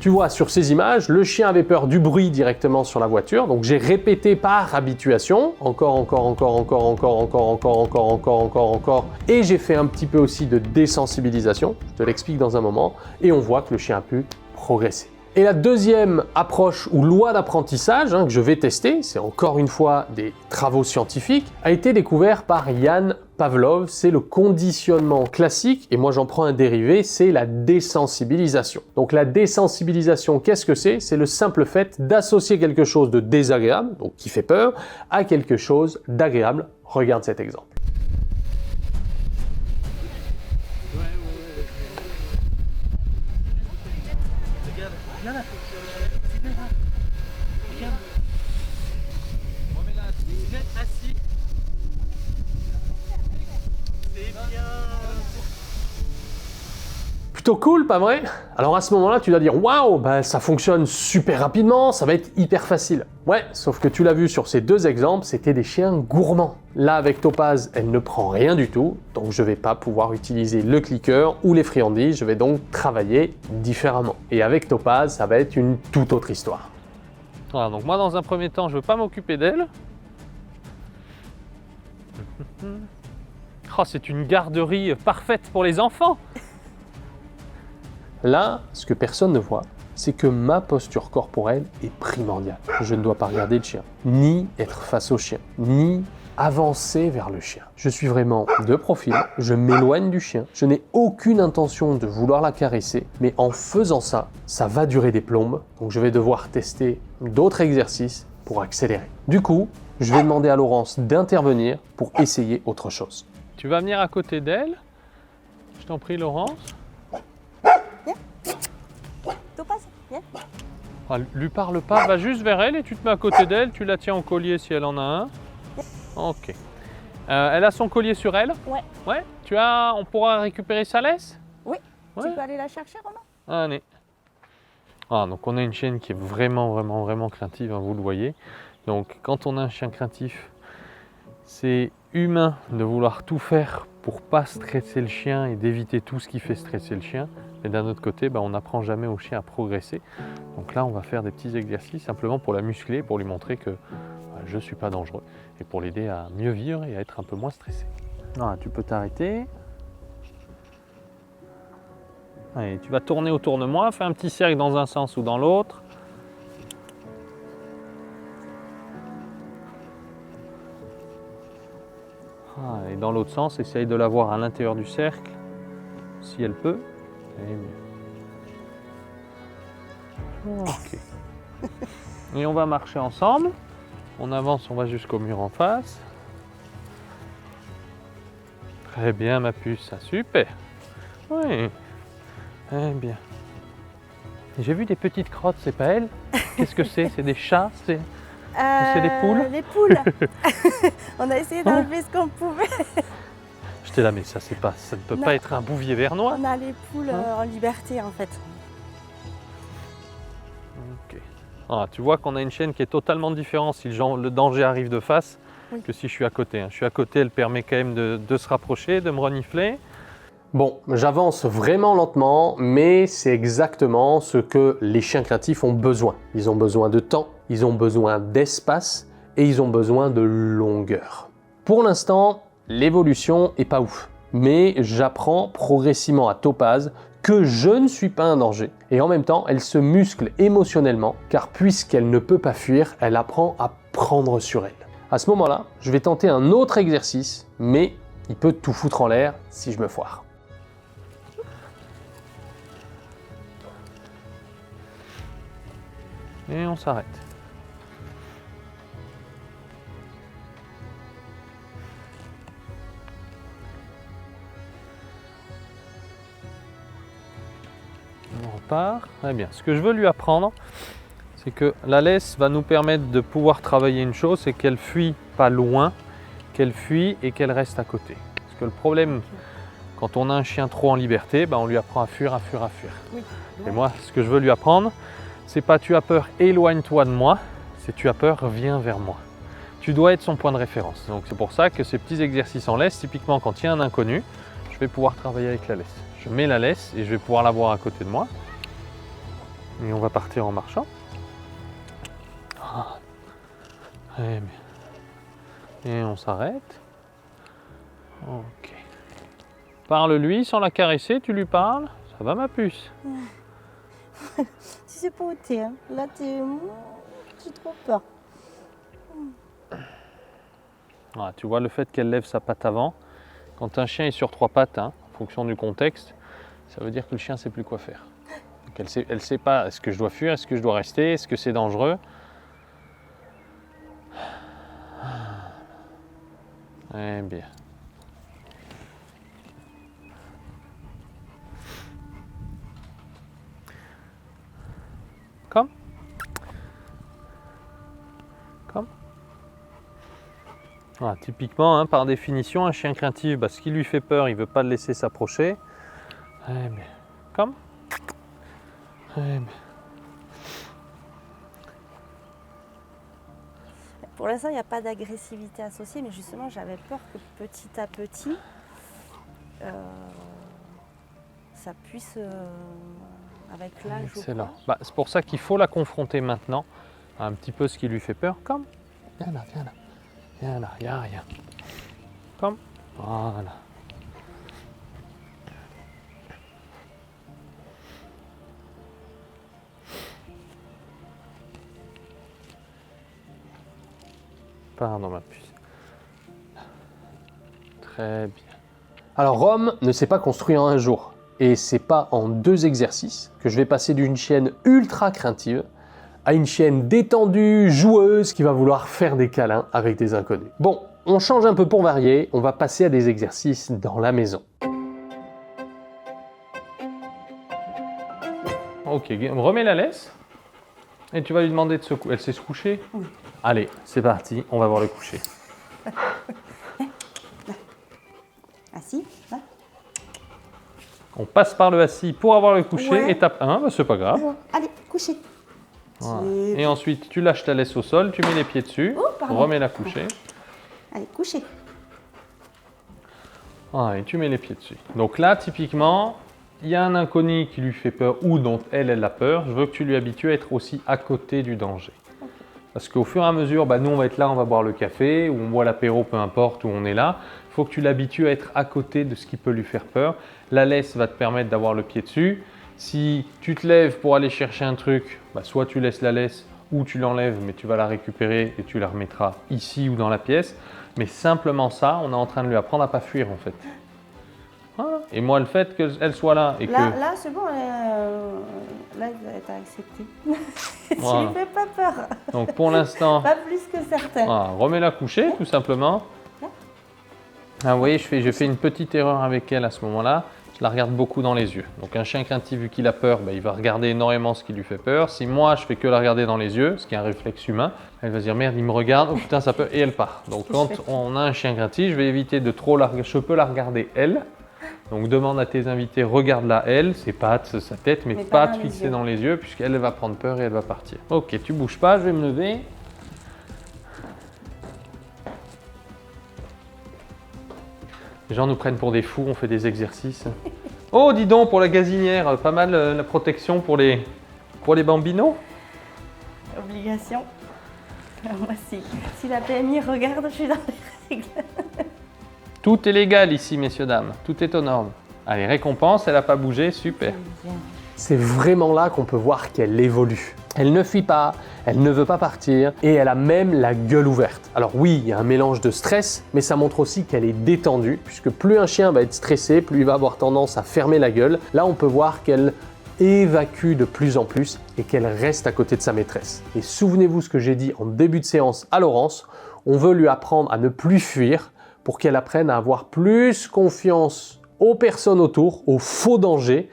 Tu vois, sur ces images, le chien avait peur du bruit directement sur la voiture, donc j'ai répété par habituation, encore, et j'ai fait un petit peu aussi de désensibilisation, je te l'explique dans un moment, et on voit que le chien a pu progresser. Et la deuxième approche ou loi d'apprentissage que je vais tester, c'est encore une fois des travaux scientifiques, a été découvert par Jan Pavlov, c'est le conditionnement classique, et moi j'en prends un dérivé, c'est la désensibilisation. Donc la désensibilisation, qu'est-ce que c'est? C'est le simple fait d'associer quelque chose de désagréable, donc qui fait peur, à quelque chose d'agréable. Regarde cet exemple. plutôt cool, pas vrai? Alors à ce moment-là, tu dois dire waouh, bah, ça fonctionne super rapidement, ça va être hyper facile. Ouais, sauf que tu l'as vu sur ces deux exemples, c'était des chiens gourmands. Là, avec Topaz, elle ne prend rien du tout, donc je vais pas pouvoir utiliser le clicker ou les friandises, je vais donc travailler différemment. Et avec Topaz, ça va être une toute autre histoire. Voilà, donc moi dans un premier temps, je veux pas m'occuper d'elle. Oh, c'est une garderie parfaite pour les enfants. Là, ce que personne ne voit, c'est que ma posture corporelle est primordiale. Je ne dois pas regarder le chien, ni être face au chien, ni avancer vers le chien. Je suis vraiment de profil, je m'éloigne du chien, je n'ai aucune intention de vouloir la caresser, mais en faisant ça, ça va durer des plombes, donc je vais devoir tester d'autres exercices pour accélérer. Du coup, je vais demander à Laurence d'intervenir pour essayer autre chose. Tu vas venir à côté d'elle. Je t'en prie, Laurence. Topaz, viens. Ah, lui parle pas, va juste vers elle et tu te mets à côté d'elle. Tu la tiens au collier si elle en a un. Ok. Elle a son collier sur elle? Ouais. Ouais. On pourra récupérer sa laisse? Oui. Ouais. Tu peux aller la chercher, Romain? Allez. Ah, donc on a une chienne qui est vraiment craintive, hein, vous le voyez. Donc quand on a un chien craintif, c'est humain de vouloir tout faire pour pas stresser le chien et d'éviter tout ce qui fait stresser le chien. Mais d'un autre côté, on n'apprend jamais au chien à progresser. Donc là, on va faire des petits exercices simplement pour la muscler, pour lui montrer que je ne suis pas dangereux et pour l'aider à mieux vivre et à être un peu moins stressé. Ah, tu peux t'arrêter. Allez, tu vas tourner autour de moi, fais un petit cercle dans un sens ou dans l'autre. Ah, et dans l'autre sens, essaye de la voir à l'intérieur du cercle, si elle peut. Ok. Et on va marcher ensemble. On avance, on va jusqu'au mur en face. Très bien, ma puce, super. Oui. Très bien. J'ai vu des petites crottes, c'est pas elles? Qu'est-ce que c'est? C'est des chats? C'est des poules? Les poules. On a essayé d'enlever ce qu'on pouvait. J'étais là, mais ça ne peut pas être un bouvier vernois. On a les poules en liberté en fait. Ok. Ah, tu vois qu'on a une chienne qui est totalement différente si le danger arrive de face que si je suis à côté. Je suis à côté, elle permet quand même de se rapprocher, de me renifler. Bon, j'avance vraiment lentement, mais c'est exactement ce que les chiens craintifs ont besoin. Ils ont besoin de temps, ils ont besoin d'espace et ils ont besoin de longueur. Pour l'instant, l'évolution est pas ouf, mais j'apprends progressivement à Topaz que je ne suis pas un danger. Et en même temps, elle se muscle émotionnellement, car puisqu'elle ne peut pas fuir, elle apprend à prendre sur elle. À ce moment-là, je vais tenter un autre exercice, mais il peut tout foutre en l'air si je me foire. Et on s'arrête. On repart. Très bien. Ce que je veux lui apprendre, c'est que la laisse va nous permettre de pouvoir travailler une chose, c'est qu'elle fuit pas loin, qu'elle fuit et qu'elle reste à côté. Parce que le problème, quand on a un chien trop en liberté, on lui apprend à fuir, à fuir, à fuir. Oui. Et moi, ce que je veux lui apprendre, c'est pas tu as peur, éloigne-toi de moi, c'est tu as peur, viens vers moi. Tu dois être son point de référence. Donc c'est pour ça que ces petits exercices en laisse, typiquement quand il y a un inconnu, je vais pouvoir travailler avec la laisse. Je mets la laisse et je vais pouvoir l'avoir à côté de moi. Et on va partir en marchant. Ah. Très bien. Et on s'arrête. Ok. Parle-lui sans la caresser, tu lui parles. Ça va ma puce? Tu sais pas où t'es, hein. Là j'ai trop peur. Ah, tu vois le fait qu'elle lève sa patte avant. Quand un chien est sur trois pattes, en fonction du contexte, ça veut dire que le chien ne sait plus quoi faire. Donc elle sait pas, est-ce que je dois fuir, est-ce que je dois rester, est-ce que c'est dangereux? Eh bien. Comme. Voilà, typiquement, par définition, un chien craintif, ce qui lui fait peur, il ne veut pas le laisser s'approcher. Eh bien. Comme. Très bien. Pour l'instant, il n'y a pas d'agressivité associée, mais justement, j'avais peur que petit à petit, ça puisse, avec l'âge ou Excellent. quoi. Bah, c'est pour ça qu'il faut la confronter maintenant à un petit peu ce qui lui fait peur. Comme. Viens là, viens là. Viens là, il n'y a rien. Comme. Voilà. Pardon ma puce. Très bien. Alors Rome ne s'est pas construit en un jour. Et c'est pas en 2 exercices que je vais passer d'une chienne ultra craintive à une chienne détendue, joueuse, qui va vouloir faire des câlins avec des inconnus. Bon, on change un peu pour varier, on va passer à des exercices dans la maison. Ok, remets la laisse. Et tu vas lui demander de se coucher. Elle sait se coucher? Oui. Allez, c'est parti, on va voir le coucher. Assis, là. On passe par le assis pour avoir le coucher. Ouais. Étape 1, bah, c'est pas grave. Bon, allez, couchez. Voilà. Et ensuite, tu lâches ta laisse au sol, tu mets les pieds dessus, Oh, pardon. remets-la coucher. Allez, couchez. Voilà, et tu mets les pieds dessus. Donc là, typiquement, il y a un inconnu qui lui fait peur ou dont elle a peur. Je veux que tu lui habitues à être aussi à côté du danger. Parce qu'au fur et à mesure, bah, nous on va être là, on va boire le café, ou on boit l'apéro, peu importe où on est là. Il faut que tu l'habitues à être à côté de ce qui peut lui faire peur. La laisse va te permettre d'avoir le pied dessus. Si tu te lèves pour aller chercher un truc, bah, soit tu laisses la laisse ou tu l'enlèves, mais tu vas la récupérer et tu la remettras ici ou dans la pièce. Mais simplement ça, on est en train de lui apprendre à ne pas fuir en fait. Voilà. Et moi, le fait qu'elle soit là et Là, que... là c'est bon, là, t'as accepté. Tu Voilà. lui fais pas peur. Donc pour l'instant, Pas plus que certains. voilà, remets-la coucher tout simplement. Ah, vous voyez, je fais une petite erreur avec elle à ce moment-là. Je la regarde beaucoup dans les yeux. Donc un chien craintif, vu qu'il a peur, bah, il va regarder énormément ce qui lui fait peur. Si moi, je fais que la regarder dans les yeux, ce qui est un réflexe humain, elle va se dire merde, il me regarde, oh putain, ça peut, et elle part. Donc quand on a un chien craintif, je vais éviter de trop la... Je peux la regarder elle. Donc demande à tes invités, regarde-la elle, ses pattes, sa tête, mais pas te fixer dans les yeux, puisqu'elle va prendre peur et elle va partir. Ok, tu bouges pas, je vais me lever. Les gens nous prennent pour des fous, on fait des exercices. Oh, dis donc, pour la gazinière, pas mal la protection pour les bambinos. Obligation. Moi, si la PMI regarde, je suis dans les règles. Tout est légal ici, messieurs, dames. Tout est aux normes. Allez, récompense, elle n'a pas bougé, super. C'est vraiment là qu'on peut voir qu'elle évolue. Elle ne fuit pas, elle ne veut pas partir et elle a même la gueule ouverte. Alors oui, il y a un mélange de stress, mais ça montre aussi qu'elle est détendue, puisque plus un chien va être stressé, plus il va avoir tendance à fermer la gueule. Là, on peut voir qu'elle évacue de plus en plus et qu'elle reste à côté de sa maîtresse. Et souvenez-vous ce que j'ai dit en début de séance à Laurence, on veut lui apprendre à ne plus fuir pour qu'elle apprenne à avoir plus confiance aux personnes autour, aux faux dangers,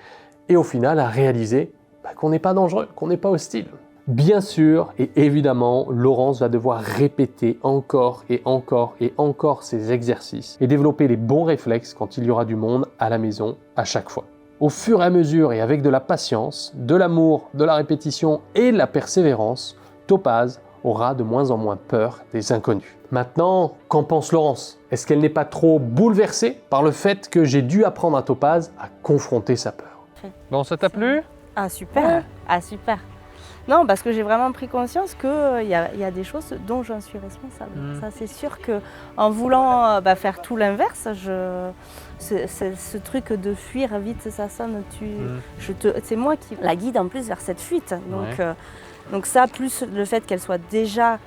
et au final à réaliser qu'on n'est pas dangereux, qu'on n'est pas hostile. Bien sûr, et évidemment, Laurence va devoir répéter encore et encore et encore ces exercices et développer les bons réflexes quand il y aura du monde à la maison à chaque fois. Au fur et à mesure et avec de la patience, de l'amour, de la répétition et de la persévérance, Topaz aura de moins en moins peur des inconnus. Maintenant, qu'en pense Laurence? Est-ce qu'elle n'est pas trop bouleversée par le fait que j'ai dû apprendre à Topaz à confronter sa peur? Bon, ça t'a plu? Ah super, ah super. Non, parce que j'ai vraiment pris conscience qu'il y a des choses dont j'en suis responsable. Ça, c'est sûr qu'en voulant faire tout l'inverse, ce truc de fuir vite, ça sonne, c'est moi qui la guide en plus vers cette fuite. Donc ça, plus le fait qu'elle soit déjà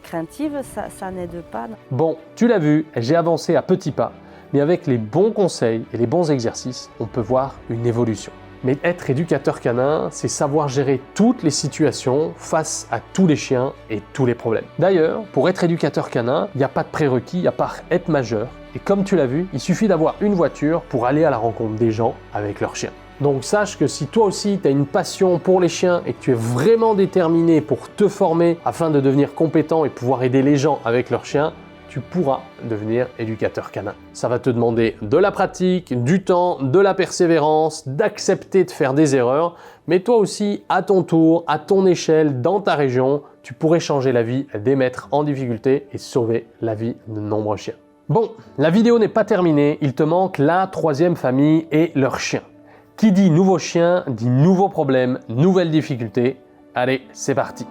craintive, ça n'aide pas. Bon, tu l'as vu, j'ai avancé à petits pas, mais avec les bons conseils et les bons exercices, on peut voir une évolution. Mais être éducateur canin, c'est savoir gérer toutes les situations face à tous les chiens et tous les problèmes. D'ailleurs, pour être éducateur canin, il n'y a pas de prérequis à part être majeur. Et comme tu l'as vu, il suffit d'avoir une voiture pour aller à la rencontre des gens avec leurs chiens. Donc sache que si toi aussi tu as une passion pour les chiens et que tu es vraiment déterminé pour te former afin de devenir compétent et pouvoir aider les gens avec leurs chiens, tu pourras devenir éducateur canin. Ça va te demander de la pratique, du temps, de la persévérance, d'accepter de faire des erreurs, mais toi aussi, à ton tour, à ton échelle, dans ta région, tu pourrais changer la vie des maîtres en difficulté et sauver la vie de nombreux chiens. Bon, la vidéo n'est pas terminée, il te manque la troisième famille et leur chien. Qui dit nouveau chien, dit nouveaux problèmes, nouvelles difficultés. Allez, c'est parti!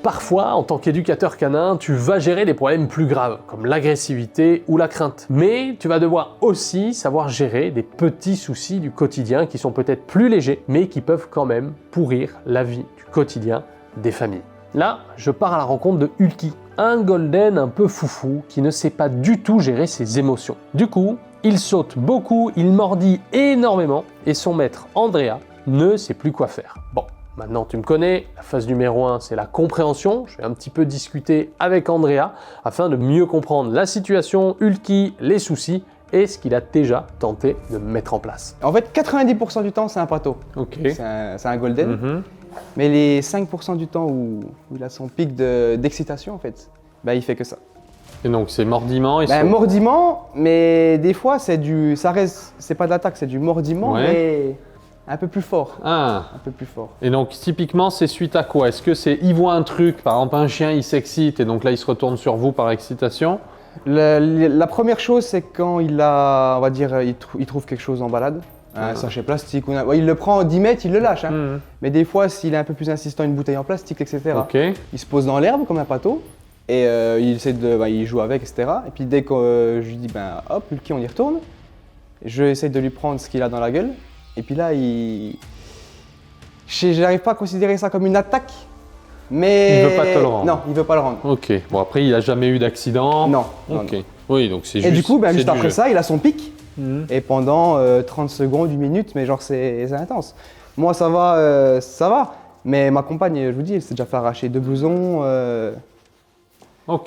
Parfois, en tant qu'éducateur canin, tu vas gérer des problèmes plus graves, comme l'agressivité ou la crainte. Mais tu vas devoir aussi savoir gérer des petits soucis du quotidien qui sont peut-être plus légers, mais qui peuvent quand même pourrir la vie du quotidien des familles. Là, je pars à la rencontre de Hulky, un golden un peu foufou qui ne sait pas du tout gérer ses émotions. Du coup, il saute beaucoup, il mordit énormément et son maître Andrea ne sait plus quoi faire. Bon, maintenant tu me connais, la phase numéro 1 c'est la compréhension. Je vais un petit peu discuter avec Andrea afin de mieux comprendre la situation, Hulky, les soucis et ce qu'il a déjà tenté de mettre en place. En fait, 90% du temps c'est un pâteau. Ok. C'est un golden. Mais les 5% du temps où il a son pic d'excitation, en fait, bah, il fait que ça. Et donc c'est mordiment et mordiment, mais des fois c'est pas de l'attaque, c'est du mordiment, mais un peu plus fort. Ah. Un peu plus fort. Et donc typiquement c'est suite à quoi? Est-ce que c'est il voit un truc, par exemple un chien il s'excite et donc là il se retourne sur vous par excitation? La première chose c'est quand il a, on va dire, il trouve quelque chose en balade. Un sachet plastique, il le prend 10 mètres, il le lâche. Hein. Mais des fois, s'il est un peu plus insistant, une bouteille en plastique, etc. Il se pose dans l'herbe comme un pâteau et il joue avec, etc. Et puis dès que je lui dis, hop, Hulky, on y retourne, je essaie de lui prendre ce qu'il a dans la gueule. Et puis là, je n'arrive pas à considérer ça comme une attaque, mais... Il veut pas te le rendre. Non, il veut pas le rendre. Ok, bon après, il n'a jamais eu d'accident. Non. Ok. Non. Oui, donc c'est juste... Et du coup, juste après ça, il a son pic. Et pendant 30 secondes, 1 minute, mais genre c'est intense. Moi ça va, mais ma compagne, je vous dis, elle s'est déjà fait arracher 2 blousons.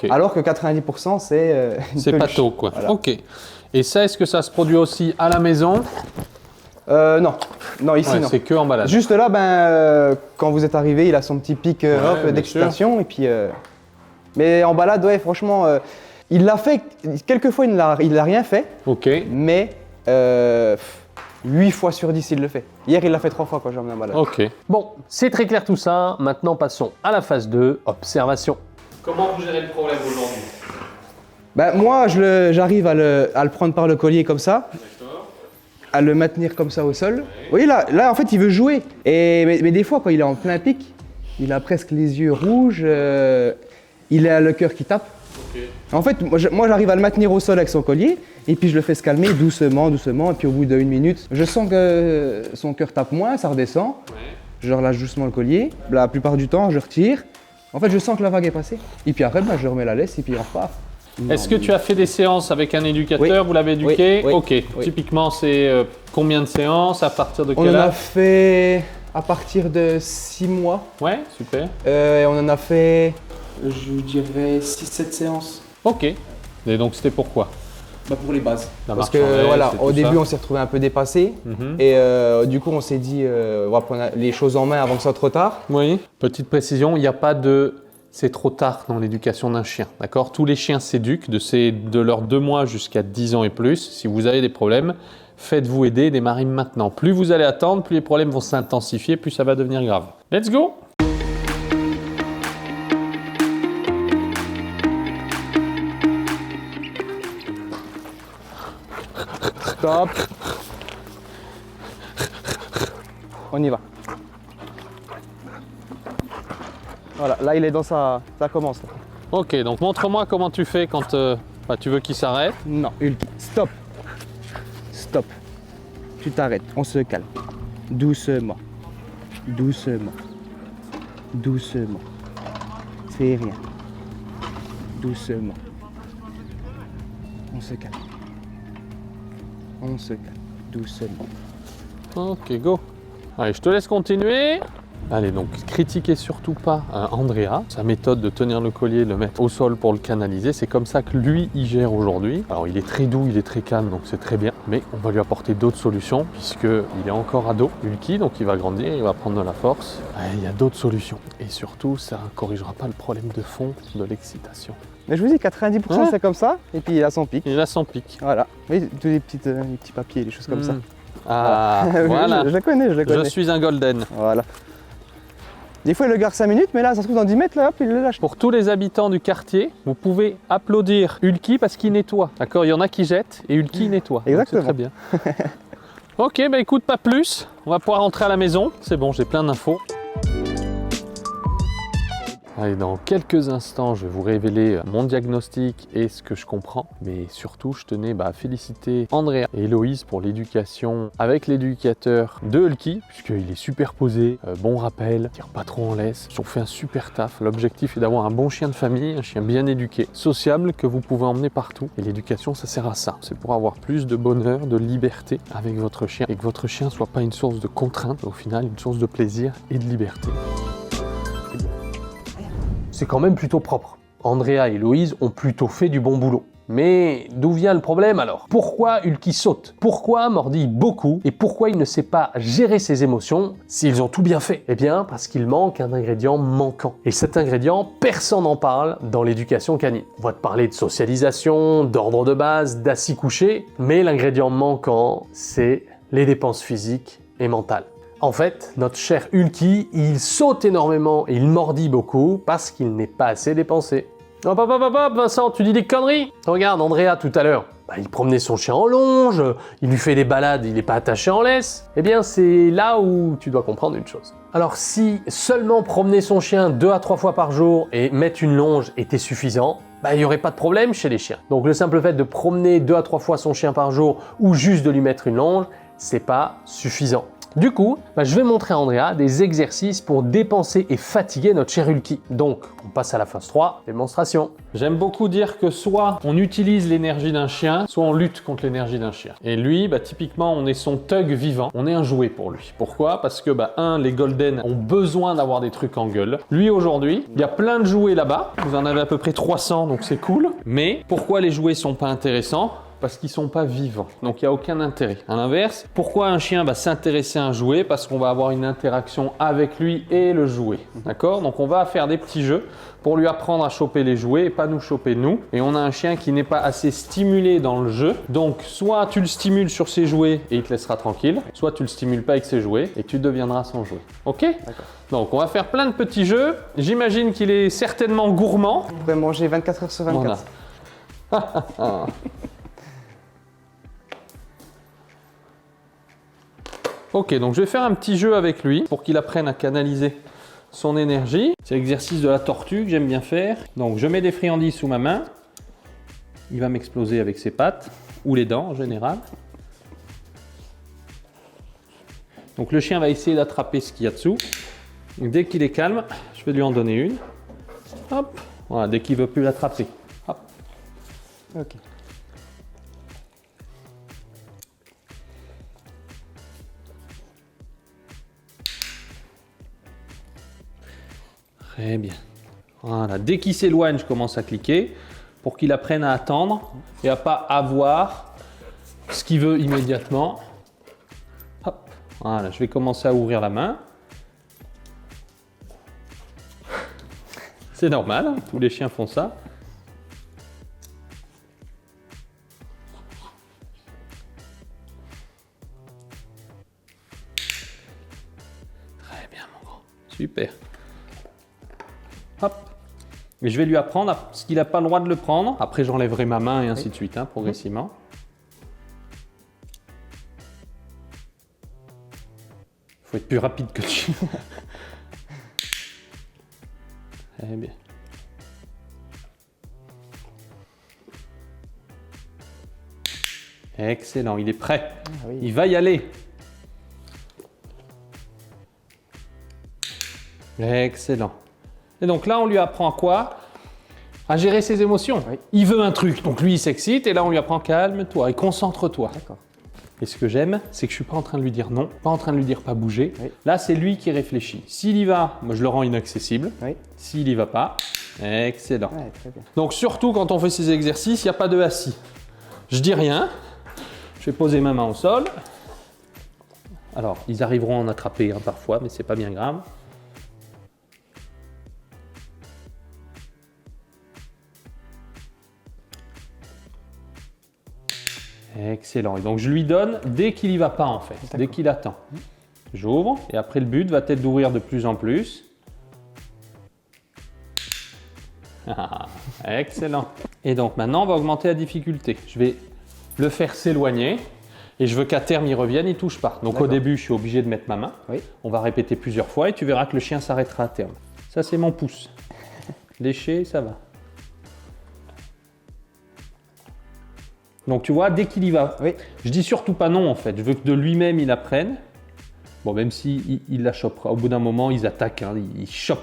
Alors que 90% c'est c'est pâteau quoi. Voilà. Ok. Et ça, est-ce que ça se produit aussi à la maison? Non, ici non. C'est que en balade. Juste là, quand vous êtes arrivé, il a son petit pic d'excitation. Et puis, mais en balade, franchement... il l'a fait, quelquefois il n'a rien fait, mais 8 fois sur 10 il le fait. Hier il l'a fait 3 fois quand j'ai emmené un balade. Ok. Bon, c'est très clair tout ça, maintenant passons à la phase 2, observation. Comment vous gérez le problème aujourd'hui? Moi j'arrive à le prendre par le collier comme ça, à le maintenir comme ça au sol. Oui, là en fait il veut jouer, mais des fois quand il est en plein pic, il a presque les yeux rouges, il a le cœur qui tape. En fait, moi j'arrive à le maintenir au sol avec son collier et puis je le fais se calmer doucement et puis au bout d'1 minute, je sens que son cœur tape moins, ça redescend. Je relâche doucement le collier. La plupart du temps, je retire. En fait, je sens que la vague est passée. Et puis après, je remets la laisse et puis on repart. Est-ce que tu as fait des séances avec un éducateur? Vous l'avez éduqué? Ok. Typiquement, c'est combien de séances? À partir de quel âge? On en a fait à partir de 6 mois. Ouais, super. On en a fait, je dirais, 6-7 séances. Ok. Et donc, c'était pourquoi? Pour les bases. Parce que voilà, au début, on s'est retrouvé un peu dépassé. Et du coup, on s'est dit, on va prendre les choses en main avant que ça soit trop tard. Oui. Petite précision, il n'y a pas de... C'est trop tard dans l'éducation d'un chien, d'accord? Tous les chiens s'éduquent de leurs 2 mois jusqu'à 10 ans et plus. Si vous avez des problèmes, faites-vous aider, démarrez maintenant. Plus vous allez attendre, plus les problèmes vont s'intensifier, plus ça va devenir grave. Let's go! Stop. On y va. Voilà, là il est dans sa... Ça commence. Là. Ok, donc montre-moi comment tu fais quand tu veux qu'il s'arrête. Non, Hulky. Stop. Stop. Tu t'arrêtes, on se calme. Doucement. Doucement. Doucement. Fais rien. Doucement. On se calme. On se calme. Doucement. Ok, go. Allez, je te laisse continuer. Allez, donc critiquez surtout pas Andrea, sa méthode de tenir le collier, de le mettre au sol pour le canaliser, c'est comme ça que lui, il gère aujourd'hui. Alors il est très doux, il est très calme, donc c'est très bien, mais on va lui apporter d'autres solutions, puisqu'il est encore ado, Ulki, donc il va grandir, il va prendre de la force. Il y a d'autres solutions, et surtout, ça ne corrigera pas le problème de fond de l'excitation. Mais je vous dis, 90% c'est comme ça, et puis il a son pic. Il a son pic. Voilà, oui, tous les petits papiers, les choses comme ça. Ah, voilà. Je la connais, je la connais. Je suis un golden. Voilà. Des fois, il le garde 5 minutes, mais là, ça se trouve dans 10 mètres, là, hop, il le lâche. Pour tous les habitants du quartier, vous pouvez applaudir Ulki parce qu'il nettoie. D'accord, il y en a qui jettent et Ulki nettoie. Exactement. C'est très bien. Ok, bah écoute, pas plus. On va pouvoir rentrer à la maison. C'est bon, j'ai plein d'infos. Allez, dans quelques instants, je vais vous révéler mon diagnostic et ce que je comprends. Mais surtout, je tenais à féliciter Andrea et Héloïse pour l'éducation avec l'éducateur de Ulki, puisqu'il est super posé, bon rappel, tire pas trop en laisse. Ils ont fait un super taf. L'objectif est d'avoir un bon chien de famille, un chien bien éduqué, sociable, que vous pouvez emmener partout. Et l'éducation, ça sert à ça. C'est pour avoir plus de bonheur, de liberté avec votre chien et que votre chien ne soit pas une source de contrainte, au final, une source de plaisir et de liberté. C'est quand même plutôt propre. Andrea et Héloïse ont plutôt fait du bon boulot. Mais d'où vient le problème alors? Pourquoi Ulki saute? Pourquoi mordille beaucoup? Et pourquoi il ne sait pas gérer ses émotions s'ils ont tout bien fait? Eh bien, parce qu'il manque un ingrédient manquant. Et cet ingrédient, personne n'en parle dans l'éducation canine. On va te parler de socialisation, d'ordre de base, d'assis couché, mais l'ingrédient manquant, c'est les dépenses physiques et mentales. En fait, notre cher Ulki, il saute énormément et il mordit beaucoup parce qu'il n'est pas assez dépensé. Hop, hop, hop, hop, Vincent, tu dis des conneries? Regarde, Andrea, tout à l'heure, il promenait son chien en longe, il lui fait des balades, il n'est pas attaché en laisse. Eh bien, c'est là où tu dois comprendre une chose. Alors, si seulement promener son chien 2 à 3 fois par jour et mettre une longe était suffisant, il n'y aurait pas de problème chez les chiens. Donc, le simple fait de promener 2 à 3 fois son chien par jour ou juste de lui mettre une longe, c'est pas suffisant. Du coup, je vais montrer à Andrea des exercices pour dépenser et fatiguer notre cher Ulki. Donc, on passe à la phase 3, démonstration. J'aime beaucoup dire que soit on utilise l'énergie d'un chien, soit on lutte contre l'énergie d'un chien. Et lui, typiquement, on est son thug vivant. On est un jouet pour lui. Pourquoi? Parce que, les Golden ont besoin d'avoir des trucs en gueule. Lui, aujourd'hui, il y a plein de jouets là-bas. Vous en avez à peu près 300, donc c'est cool. Mais pourquoi les jouets sont pas intéressants? Parce qu'ils ne sont pas vivants, donc il n'y a aucun intérêt. À l'inverse, pourquoi un chien va s'intéresser à un jouet? Parce qu'on va avoir une interaction avec lui et le jouet, d'accord? Donc on va faire des petits jeux pour lui apprendre à choper les jouets et pas nous choper nous. Et on a un chien qui n'est pas assez stimulé dans le jeu, donc soit tu le stimules sur ses jouets et il te laissera tranquille, soit tu le stimules pas avec ses jouets et tu deviendras son jouet. Ok? D'accord. Donc on va faire plein de petits jeux. J'imagine qu'il est certainement gourmand. Vous pourrez manger 24 heures sur 24. Voilà. Ok, donc je vais faire un petit jeu avec lui pour qu'il apprenne à canaliser son énergie. C'est l'exercice de la tortue que j'aime bien faire. Donc je mets des friandises sous ma main. Il va m'exploser avec ses pattes ou les dents en général. Donc le chien va essayer d'attraper ce qu'il y a dessous. Dès qu'il est calme, je vais lui en donner une. Hop, voilà, dès qu'il ne veut plus l'attraper. Hop. Ok. Très bien. Voilà, dès qu'il s'éloigne, je commence à cliquer pour qu'il apprenne à attendre et à pas avoir ce qu'il veut immédiatement. Hop. Voilà, je vais commencer à ouvrir la main. C'est normal, hein, tous les chiens font ça. Très bien, mon grand. Super. Hop. Et je vais lui apprendre ce qu'il n'a pas le droit de le prendre. Après, j'enlèverai ma main et ainsi de suite, progressivement. Il faut être plus rapide que tu. Très bien. Excellent, il est prêt. Ah oui. Il va y aller. Excellent. Et donc là, on lui apprend quoi? À gérer ses émotions. Oui. Il veut un truc, donc lui, il s'excite, et là, on lui apprend calme-toi et concentre-toi. D'accord. Et ce que j'aime, c'est que je suis pas en train de lui dire non, pas en train de lui dire pas bouger. Oui. Là, c'est lui qui réfléchit. S'il y va, moi je le rends inaccessible. Oui. S'il y va pas, excellent. Ouais, très bien. Donc surtout quand on fait ces exercices, il n'y a pas de assis. Je dis rien. Je vais poser ma main au sol. Alors, ils arriveront à en attraper parfois, mais c'est pas bien grave. Excellent. Et donc je lui donne dès qu'il y va pas en fait, dès qu'il attend. J'ouvre et après le but va être d'ouvrir de plus en plus. Ah, excellent. Et donc maintenant on va augmenter la difficulté. Je vais le faire s'éloigner et je veux qu'à terme il revienne, il touche pas. Donc au début je suis obligé de mettre ma main. Oui. On va répéter plusieurs fois et tu verras que le chien s'arrêtera à terme. Ça c'est mon pouce. Lécher, ça va. Donc tu vois, dès qu'il y va, Oui. je dis surtout pas non en fait, je veux que de lui-même il apprenne. Bon, même si il la chopera, au bout d'un moment ils attaquent, hein, ils chopent.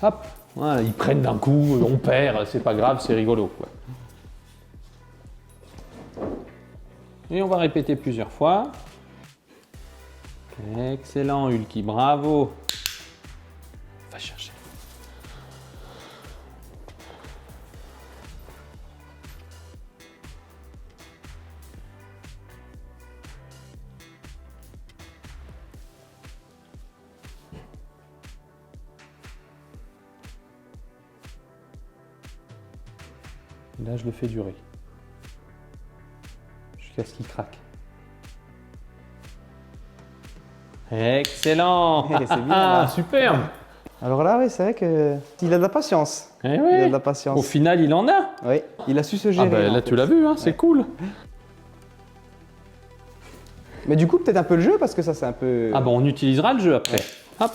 Hop, voilà, ils prennent d'un coup, on perd, c'est pas grave, c'est rigolo, quoi. Et on va répéter plusieurs fois. Excellent Hulky, bravo. Va chercher. Là, je le fais durer. Jusqu'à ce qu'il craque. Excellent. C'est bien, là. Superbe. Alors là, oui, c'est vrai qu'il a de la patience. Eh Il ouais. a de la patience. Au final, il en a. Oui, il a su se gérer. Ah ben en là, fait. tu l'as vu, hein, c'est cool. Mais du coup, peut-être un peu le jeu, parce que ça, c'est un peu... Ah bon, on utilisera le jeu après. Hop.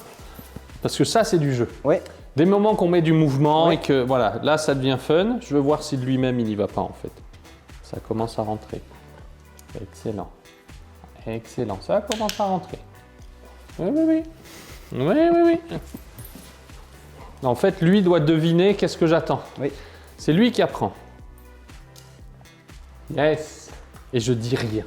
Parce que ça, c'est du jeu. Ouais. Des moments qu'on met du mouvement Ouais. et que, voilà, là, ça devient fun. Je veux voir si de lui-même, il n'y va pas, en fait. Ça commence à rentrer. Excellent. Excellent. Ça commence à rentrer. Oui, oui, oui. Oui, oui, oui. En fait, lui doit deviner qu'est-ce que j'attends. Oui. C'est lui qui apprend. Yes. Et je dis rien.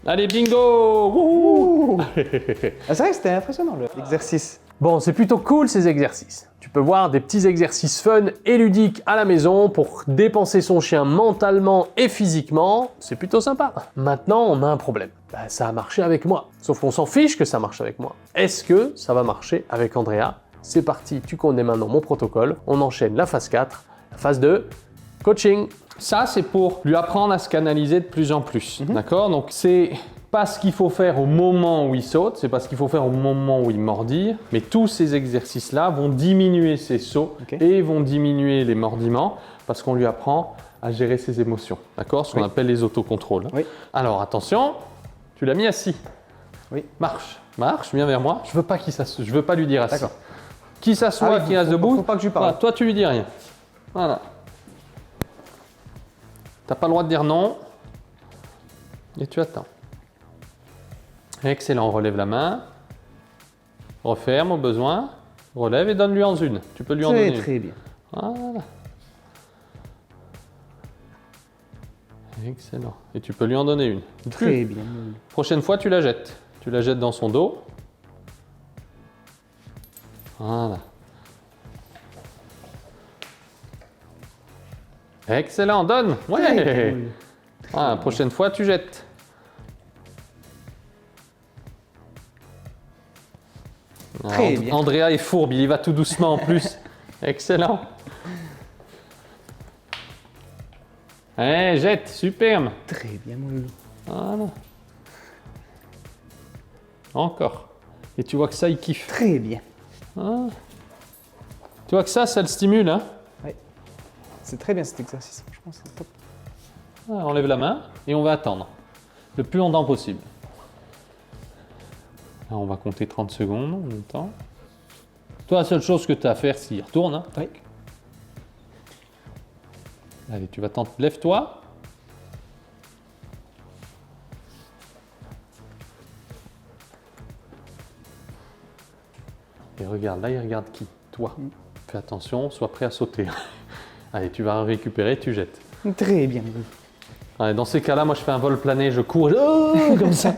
Allez, bingo. Wouhou. Ah, c'est vrai que c'était impressionnant, l'exercice. Bon, c'est plutôt cool ces exercices. Tu peux voir des petits exercices fun et ludiques à la maison pour dépenser son chien mentalement et physiquement. C'est plutôt sympa. Maintenant, on a un problème. Bah, ça a marché avec moi. Sauf qu'on s'en fiche que ça marche avec moi. Est-ce que ça va marcher avec Andrea? C'est parti, tu connais maintenant mon protocole. On enchaîne la phase 4, la phase 2, coaching. Ça, c'est pour lui apprendre à se canaliser de plus en plus. D'accord? Donc, c'est pas ce qu'il faut faire au moment où il saute, c'est pas ce qu'il faut faire au moment où il mordille, mais tous ces exercices-là vont diminuer ses sauts et vont diminuer les mordiments parce qu'on lui apprend à gérer ses émotions. D'accord? Ce qu'on appelle les autocontrôles. Oui. Alors, attention, tu l'as mis assis. Oui. Marche, marche, viens vers moi. Je veux pas qu'il s'assoie, je veux pas lui dire assis. D'accord. Qui s'assoit, Ah oui, qui reste debout. faut pas que je lui parle. Voilà, toi, tu lui dis rien. Voilà. T'as pas le droit de dire non. Et tu attends. Excellent, on relève la main. Referme au besoin. Relève et donne-lui en une. Tu peux lui en donner une. Très bien. Voilà. Excellent. Et tu peux lui en donner une. Très bien. Prochaine fois, tu la jettes. Tu la jettes dans son dos. Voilà. Excellent, donne. Ouais. Voilà, prochaine fois, tu jettes. Très bien. Andrea est fourbe, il y va tout doucement en plus. Excellent. Allez, jette, superbe. Très bien, mon loulou. Voilà. Encore. Et tu vois que ça, il kiffe. Très bien. Ah. Tu vois que ça le stimule, hein? C'est très bien cet exercice. Franchement, c'est top. Ah, on lève la main et on va attendre. Le plus longtemps possible. Là, on va compter 30 secondes en même temps. Toi, la seule chose que tu as à faire, c'est y retourne. Hein? Oui. Allez, tu vas tenter. Lève-toi. Et regarde, là, il regarde qui? Toi. Fais attention, sois prêt à sauter. Allez, tu vas récupérer, tu jettes. Très bien, mon loulou. Ouais, dans ces cas-là, moi je fais un vol plané, je cours, comme ça.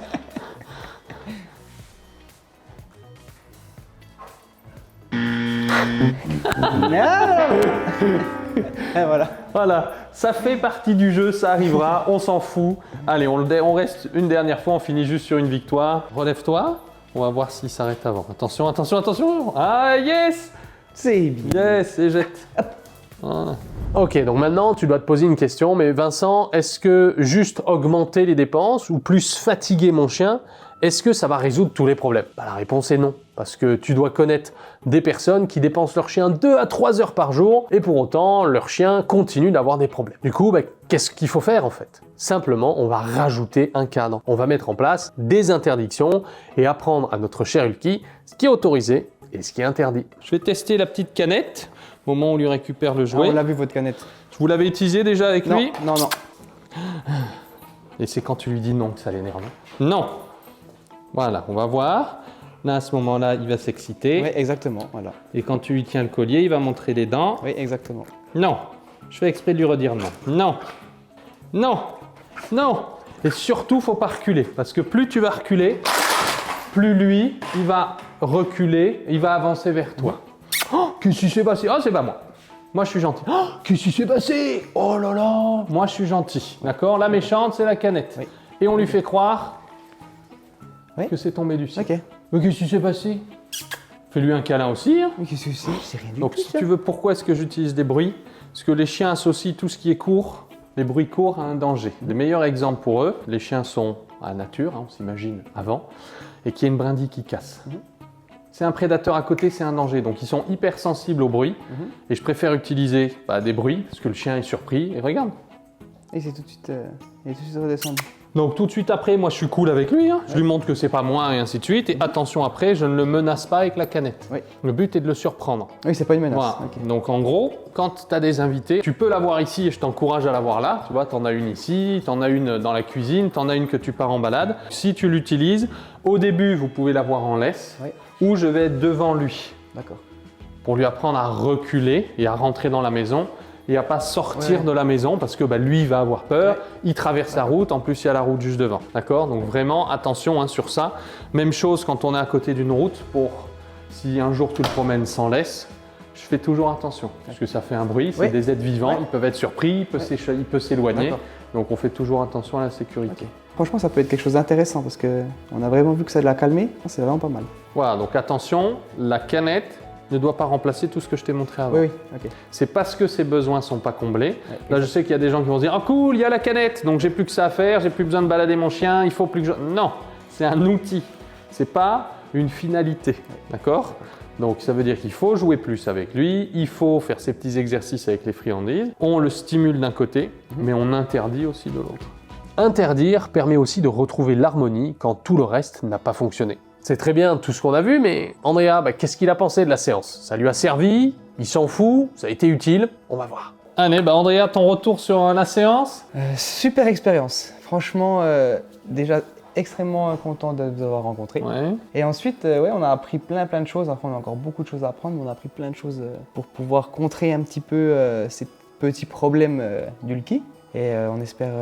Et voilà. Voilà, ça fait partie du jeu, ça arrivera, on s'en fout. Allez, on reste une dernière fois, on finit juste sur une victoire. Relève-toi, on va voir s'il s'arrête avant. Attention, attention, attention. Ah yes! C'est bien. Yes, et jette. Voilà. Ok, donc maintenant tu dois te poser une question, mais Vincent, est-ce que juste augmenter les dépenses ou plus fatiguer mon chien, est-ce que ça va résoudre tous les problèmes? Bah, la réponse est non, parce que tu dois connaître des personnes qui dépensent leur chien 2 à 3 heures par jour et pour autant leur chien continue d'avoir des problèmes. Du coup, bah, qu'est-ce qu'il faut faire en fait? Simplement, on va rajouter un cadre. On va mettre en place des interdictions et apprendre à notre cher Ulki ce qui est autorisé et ce qui est interdit. Je vais tester la petite canette au moment où on lui récupère le jouet. On l'a vu votre canette. Vous l'avez utilisé déjà avec lui? Non, non. Et c'est quand tu lui dis non que ça l'énerve. Non. Voilà, on va voir. Là, à ce moment-là, il va s'exciter. Oui, exactement, voilà. Et quand tu lui tiens le collier, il va montrer les dents. Oui, exactement. Non. Je fais exprès de lui redire non. Non. Non. Non. Et surtout, faut pas reculer. Parce que plus tu vas reculer, plus lui, il va reculer, il va avancer vers toi. Oh, qu'est-ce qui s'est passé? Oh, c'est pas moi. Moi, je suis gentil. Oh, qu'est-ce qui s'est passé? Oh là là. Moi, je suis gentil. D'accord? La méchante, c'est la canette. Oui. Et on lui fait croire Oui. que c'est tombé du ciel. Ok. Mais qu'est-ce qui s'est passé? Fais-lui un câlin aussi. Hein. Mais qu'est-ce que c'est? C'est rien du Donc, tout. si tu veux, pourquoi est-ce que j'utilise des bruits? Parce que les chiens associent tout ce qui est court, les bruits courts, à un danger. Les meilleurs exemples pour eux, les chiens sont à nature, hein, on s'imagine avant, et qu'il y a une brindille qui casse. C'est un prédateur à côté, c'est un danger. Donc, ils sont hyper sensibles au bruit. Et je préfère utiliser des bruits, parce que le chien est surpris. Et regarde. Et c'est tout de suite, il est tout de suite redescendu. Donc tout de suite après, moi je suis cool avec lui, hein. Je lui montre que c'est pas moi et ainsi de suite. Et attention après, je ne le menace pas avec la canette. Oui. Le but est de le surprendre. Oui, c'est pas une menace. Voilà. Ok. Donc en gros, quand tu as des invités, tu peux l'avoir ici et je t'encourage à l'avoir là. Tu vois, tu en as une ici, tu en as une dans la cuisine, tu en as une que tu pars en balade. Si tu l'utilises, au début, vous pouvez l'avoir en laisse Oui. ou je vais être devant lui D'accord. pour lui apprendre à reculer et à rentrer dans la maison. Et à pas sortir Ouais. de la maison parce que lui il va avoir peur, Ouais. il traverse la route, en plus il y a la route juste devant, d'accord? Donc vraiment attention sur ça. Même chose quand on est à côté d'une route, pour si un jour tu le promènes sans laisse, je fais toujours attention parce que ça fait un bruit, c'est Ouais. des êtres vivants, Ouais. ils peuvent être surpris, il peut s'éloigner, D'accord. donc on fait toujours attention à la sécurité. Ok. Franchement, ça peut être quelque chose d'intéressant parce qu'on a vraiment vu que ça l'a calmé. C'est vraiment pas mal. Voilà, donc attention, la canette ne doit pas remplacer tout ce que je t'ai montré avant. Oui, oui, ok. C'est parce que ses besoins ne sont pas comblés. Ouais, Là, je sais qu'il y a des gens qui vont se dire « Ah cool, il y a la canette, donc j'ai plus que ça à faire, j'ai plus besoin de balader mon chien, il faut plus que je… » Non, c'est un outil, c'est pas une finalité, d'accord? Donc ça veut dire qu'il faut jouer plus avec lui, il faut faire ses petits exercices avec les friandises, on le stimule d'un côté, mais on interdit aussi de l'autre. Interdire permet aussi de retrouver l'harmonie quand tout le reste n'a pas fonctionné. C'est très bien tout ce qu'on a vu, mais Andrea, qu'est-ce qu'il a pensé de la séance? Ça lui a servi? Il s'en fout? Ça a été utile? On va voir. Allez, Andrea, ton retour sur la séance? Super expérience. Franchement, déjà extrêmement content de vous avoir rencontré. Ouais. Et ensuite, ouais, on a appris plein de choses. Après, on a encore beaucoup de choses à apprendre, mais on a appris plein de choses pour pouvoir contrer un petit peu ces petits problèmes d'Ulki. Et on espère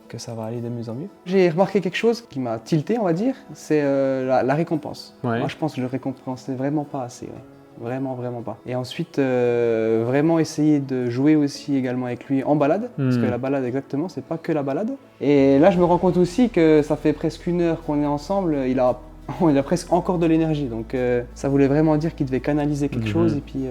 que ça va aller de mieux en mieux. J'ai remarqué quelque chose qui m'a tilté, on va dire, c'est la récompense. Ouais. Moi, je pense que je le récompensais vraiment pas assez. Ouais. Vraiment pas. Et ensuite, vraiment essayer de jouer aussi également avec lui en balade, parce que la balade, exactement, c'est pas que la balade. Et là, je me rends compte aussi que ça fait presque 1 heure qu'on est ensemble, il a presque encore de l'énergie, donc ça voulait vraiment dire qu'il devait canaliser quelque chose et puis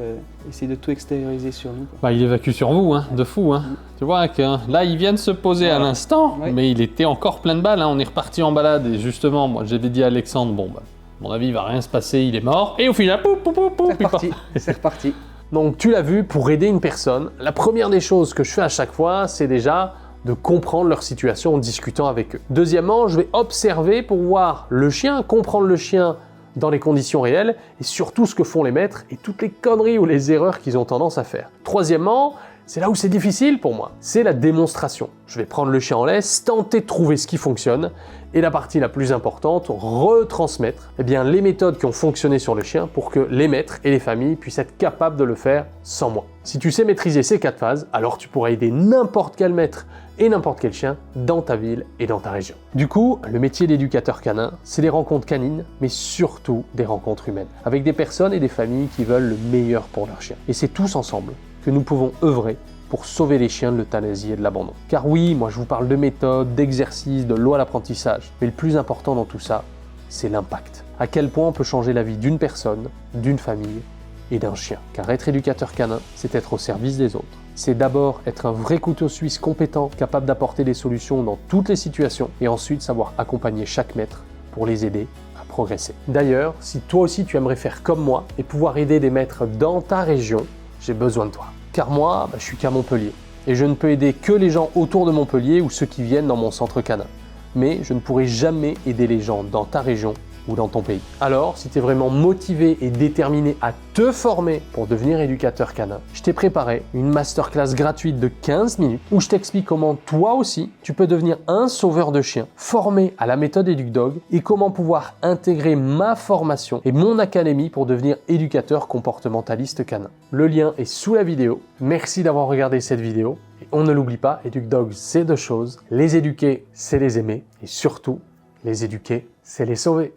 essayer de tout extérioriser sur nous, quoi. Il évacue sur vous, hein, de fou. Hein. Tu vois que là, il vient de se poser à l'instant, Ouais. mais il était encore plein de balles. Hein. On est reparti en balade et justement, moi, j'avais dit à Alexandre, à mon avis, il va rien se passer, il est mort. Et au final, C'est reparti, c'est reparti. Donc tu l'as vu, pour aider une personne, la première des choses que je fais à chaque fois, c'est déjà de comprendre leur situation en discutant avec eux. Deuxièmement, je vais observer pour voir le chien, comprendre le chien dans les conditions réelles et surtout ce que font les maîtres et toutes les conneries ou les erreurs qu'ils ont tendance à faire. Troisièmement, c'est là où c'est difficile pour moi, c'est la démonstration. Je vais prendre le chien en laisse, tenter de trouver ce qui fonctionne et la partie la plus importante, retransmettre les méthodes qui ont fonctionné sur le chien pour que les maîtres et les familles puissent être capables de le faire sans moi. Si tu sais maîtriser ces 4 phases, alors tu pourras aider n'importe quel maître et n'importe quel chien dans ta ville et dans ta région. Du coup, le métier d'éducateur canin, c'est des rencontres canines, mais surtout des rencontres humaines, avec des personnes et des familles qui veulent le meilleur pour leurs chiens. Et c'est tous ensemble que nous pouvons œuvrer pour sauver les chiens de l'euthanasie et de l'abandon. Car oui, moi je vous parle de méthodes, d'exercices, de lois à l'apprentissage, mais le plus important dans tout ça, c'est l'impact. À quel point on peut changer la vie d'une personne, d'une famille et d'un chien. Car être éducateur canin, c'est être au service des autres. C'est d'abord être un vrai couteau suisse compétent, capable d'apporter des solutions dans toutes les situations, et ensuite savoir accompagner chaque maître pour les aider à progresser. D'ailleurs, si toi aussi tu aimerais faire comme moi et pouvoir aider des maîtres dans ta région, j'ai besoin de toi. Car moi, je suis qu'à Montpellier, et je ne peux aider que les gens autour de Montpellier ou ceux qui viennent dans mon centre canin. Mais je ne pourrai jamais aider les gens dans ta région ou dans ton pays. Alors, si tu es vraiment motivé et déterminé à te former pour devenir éducateur canin, je t'ai préparé une masterclass gratuite de 15 minutes où je t'explique comment toi aussi, tu peux devenir un sauveur de chiens formé à la méthode EducDog et comment pouvoir intégrer ma formation et mon académie pour devenir éducateur comportementaliste canin. Le lien est sous la vidéo. Merci d'avoir regardé cette vidéo. Et on ne l'oublie pas, EducDog, c'est deux choses. Les éduquer, c'est les aimer. Et surtout, les éduquer, c'est les sauver.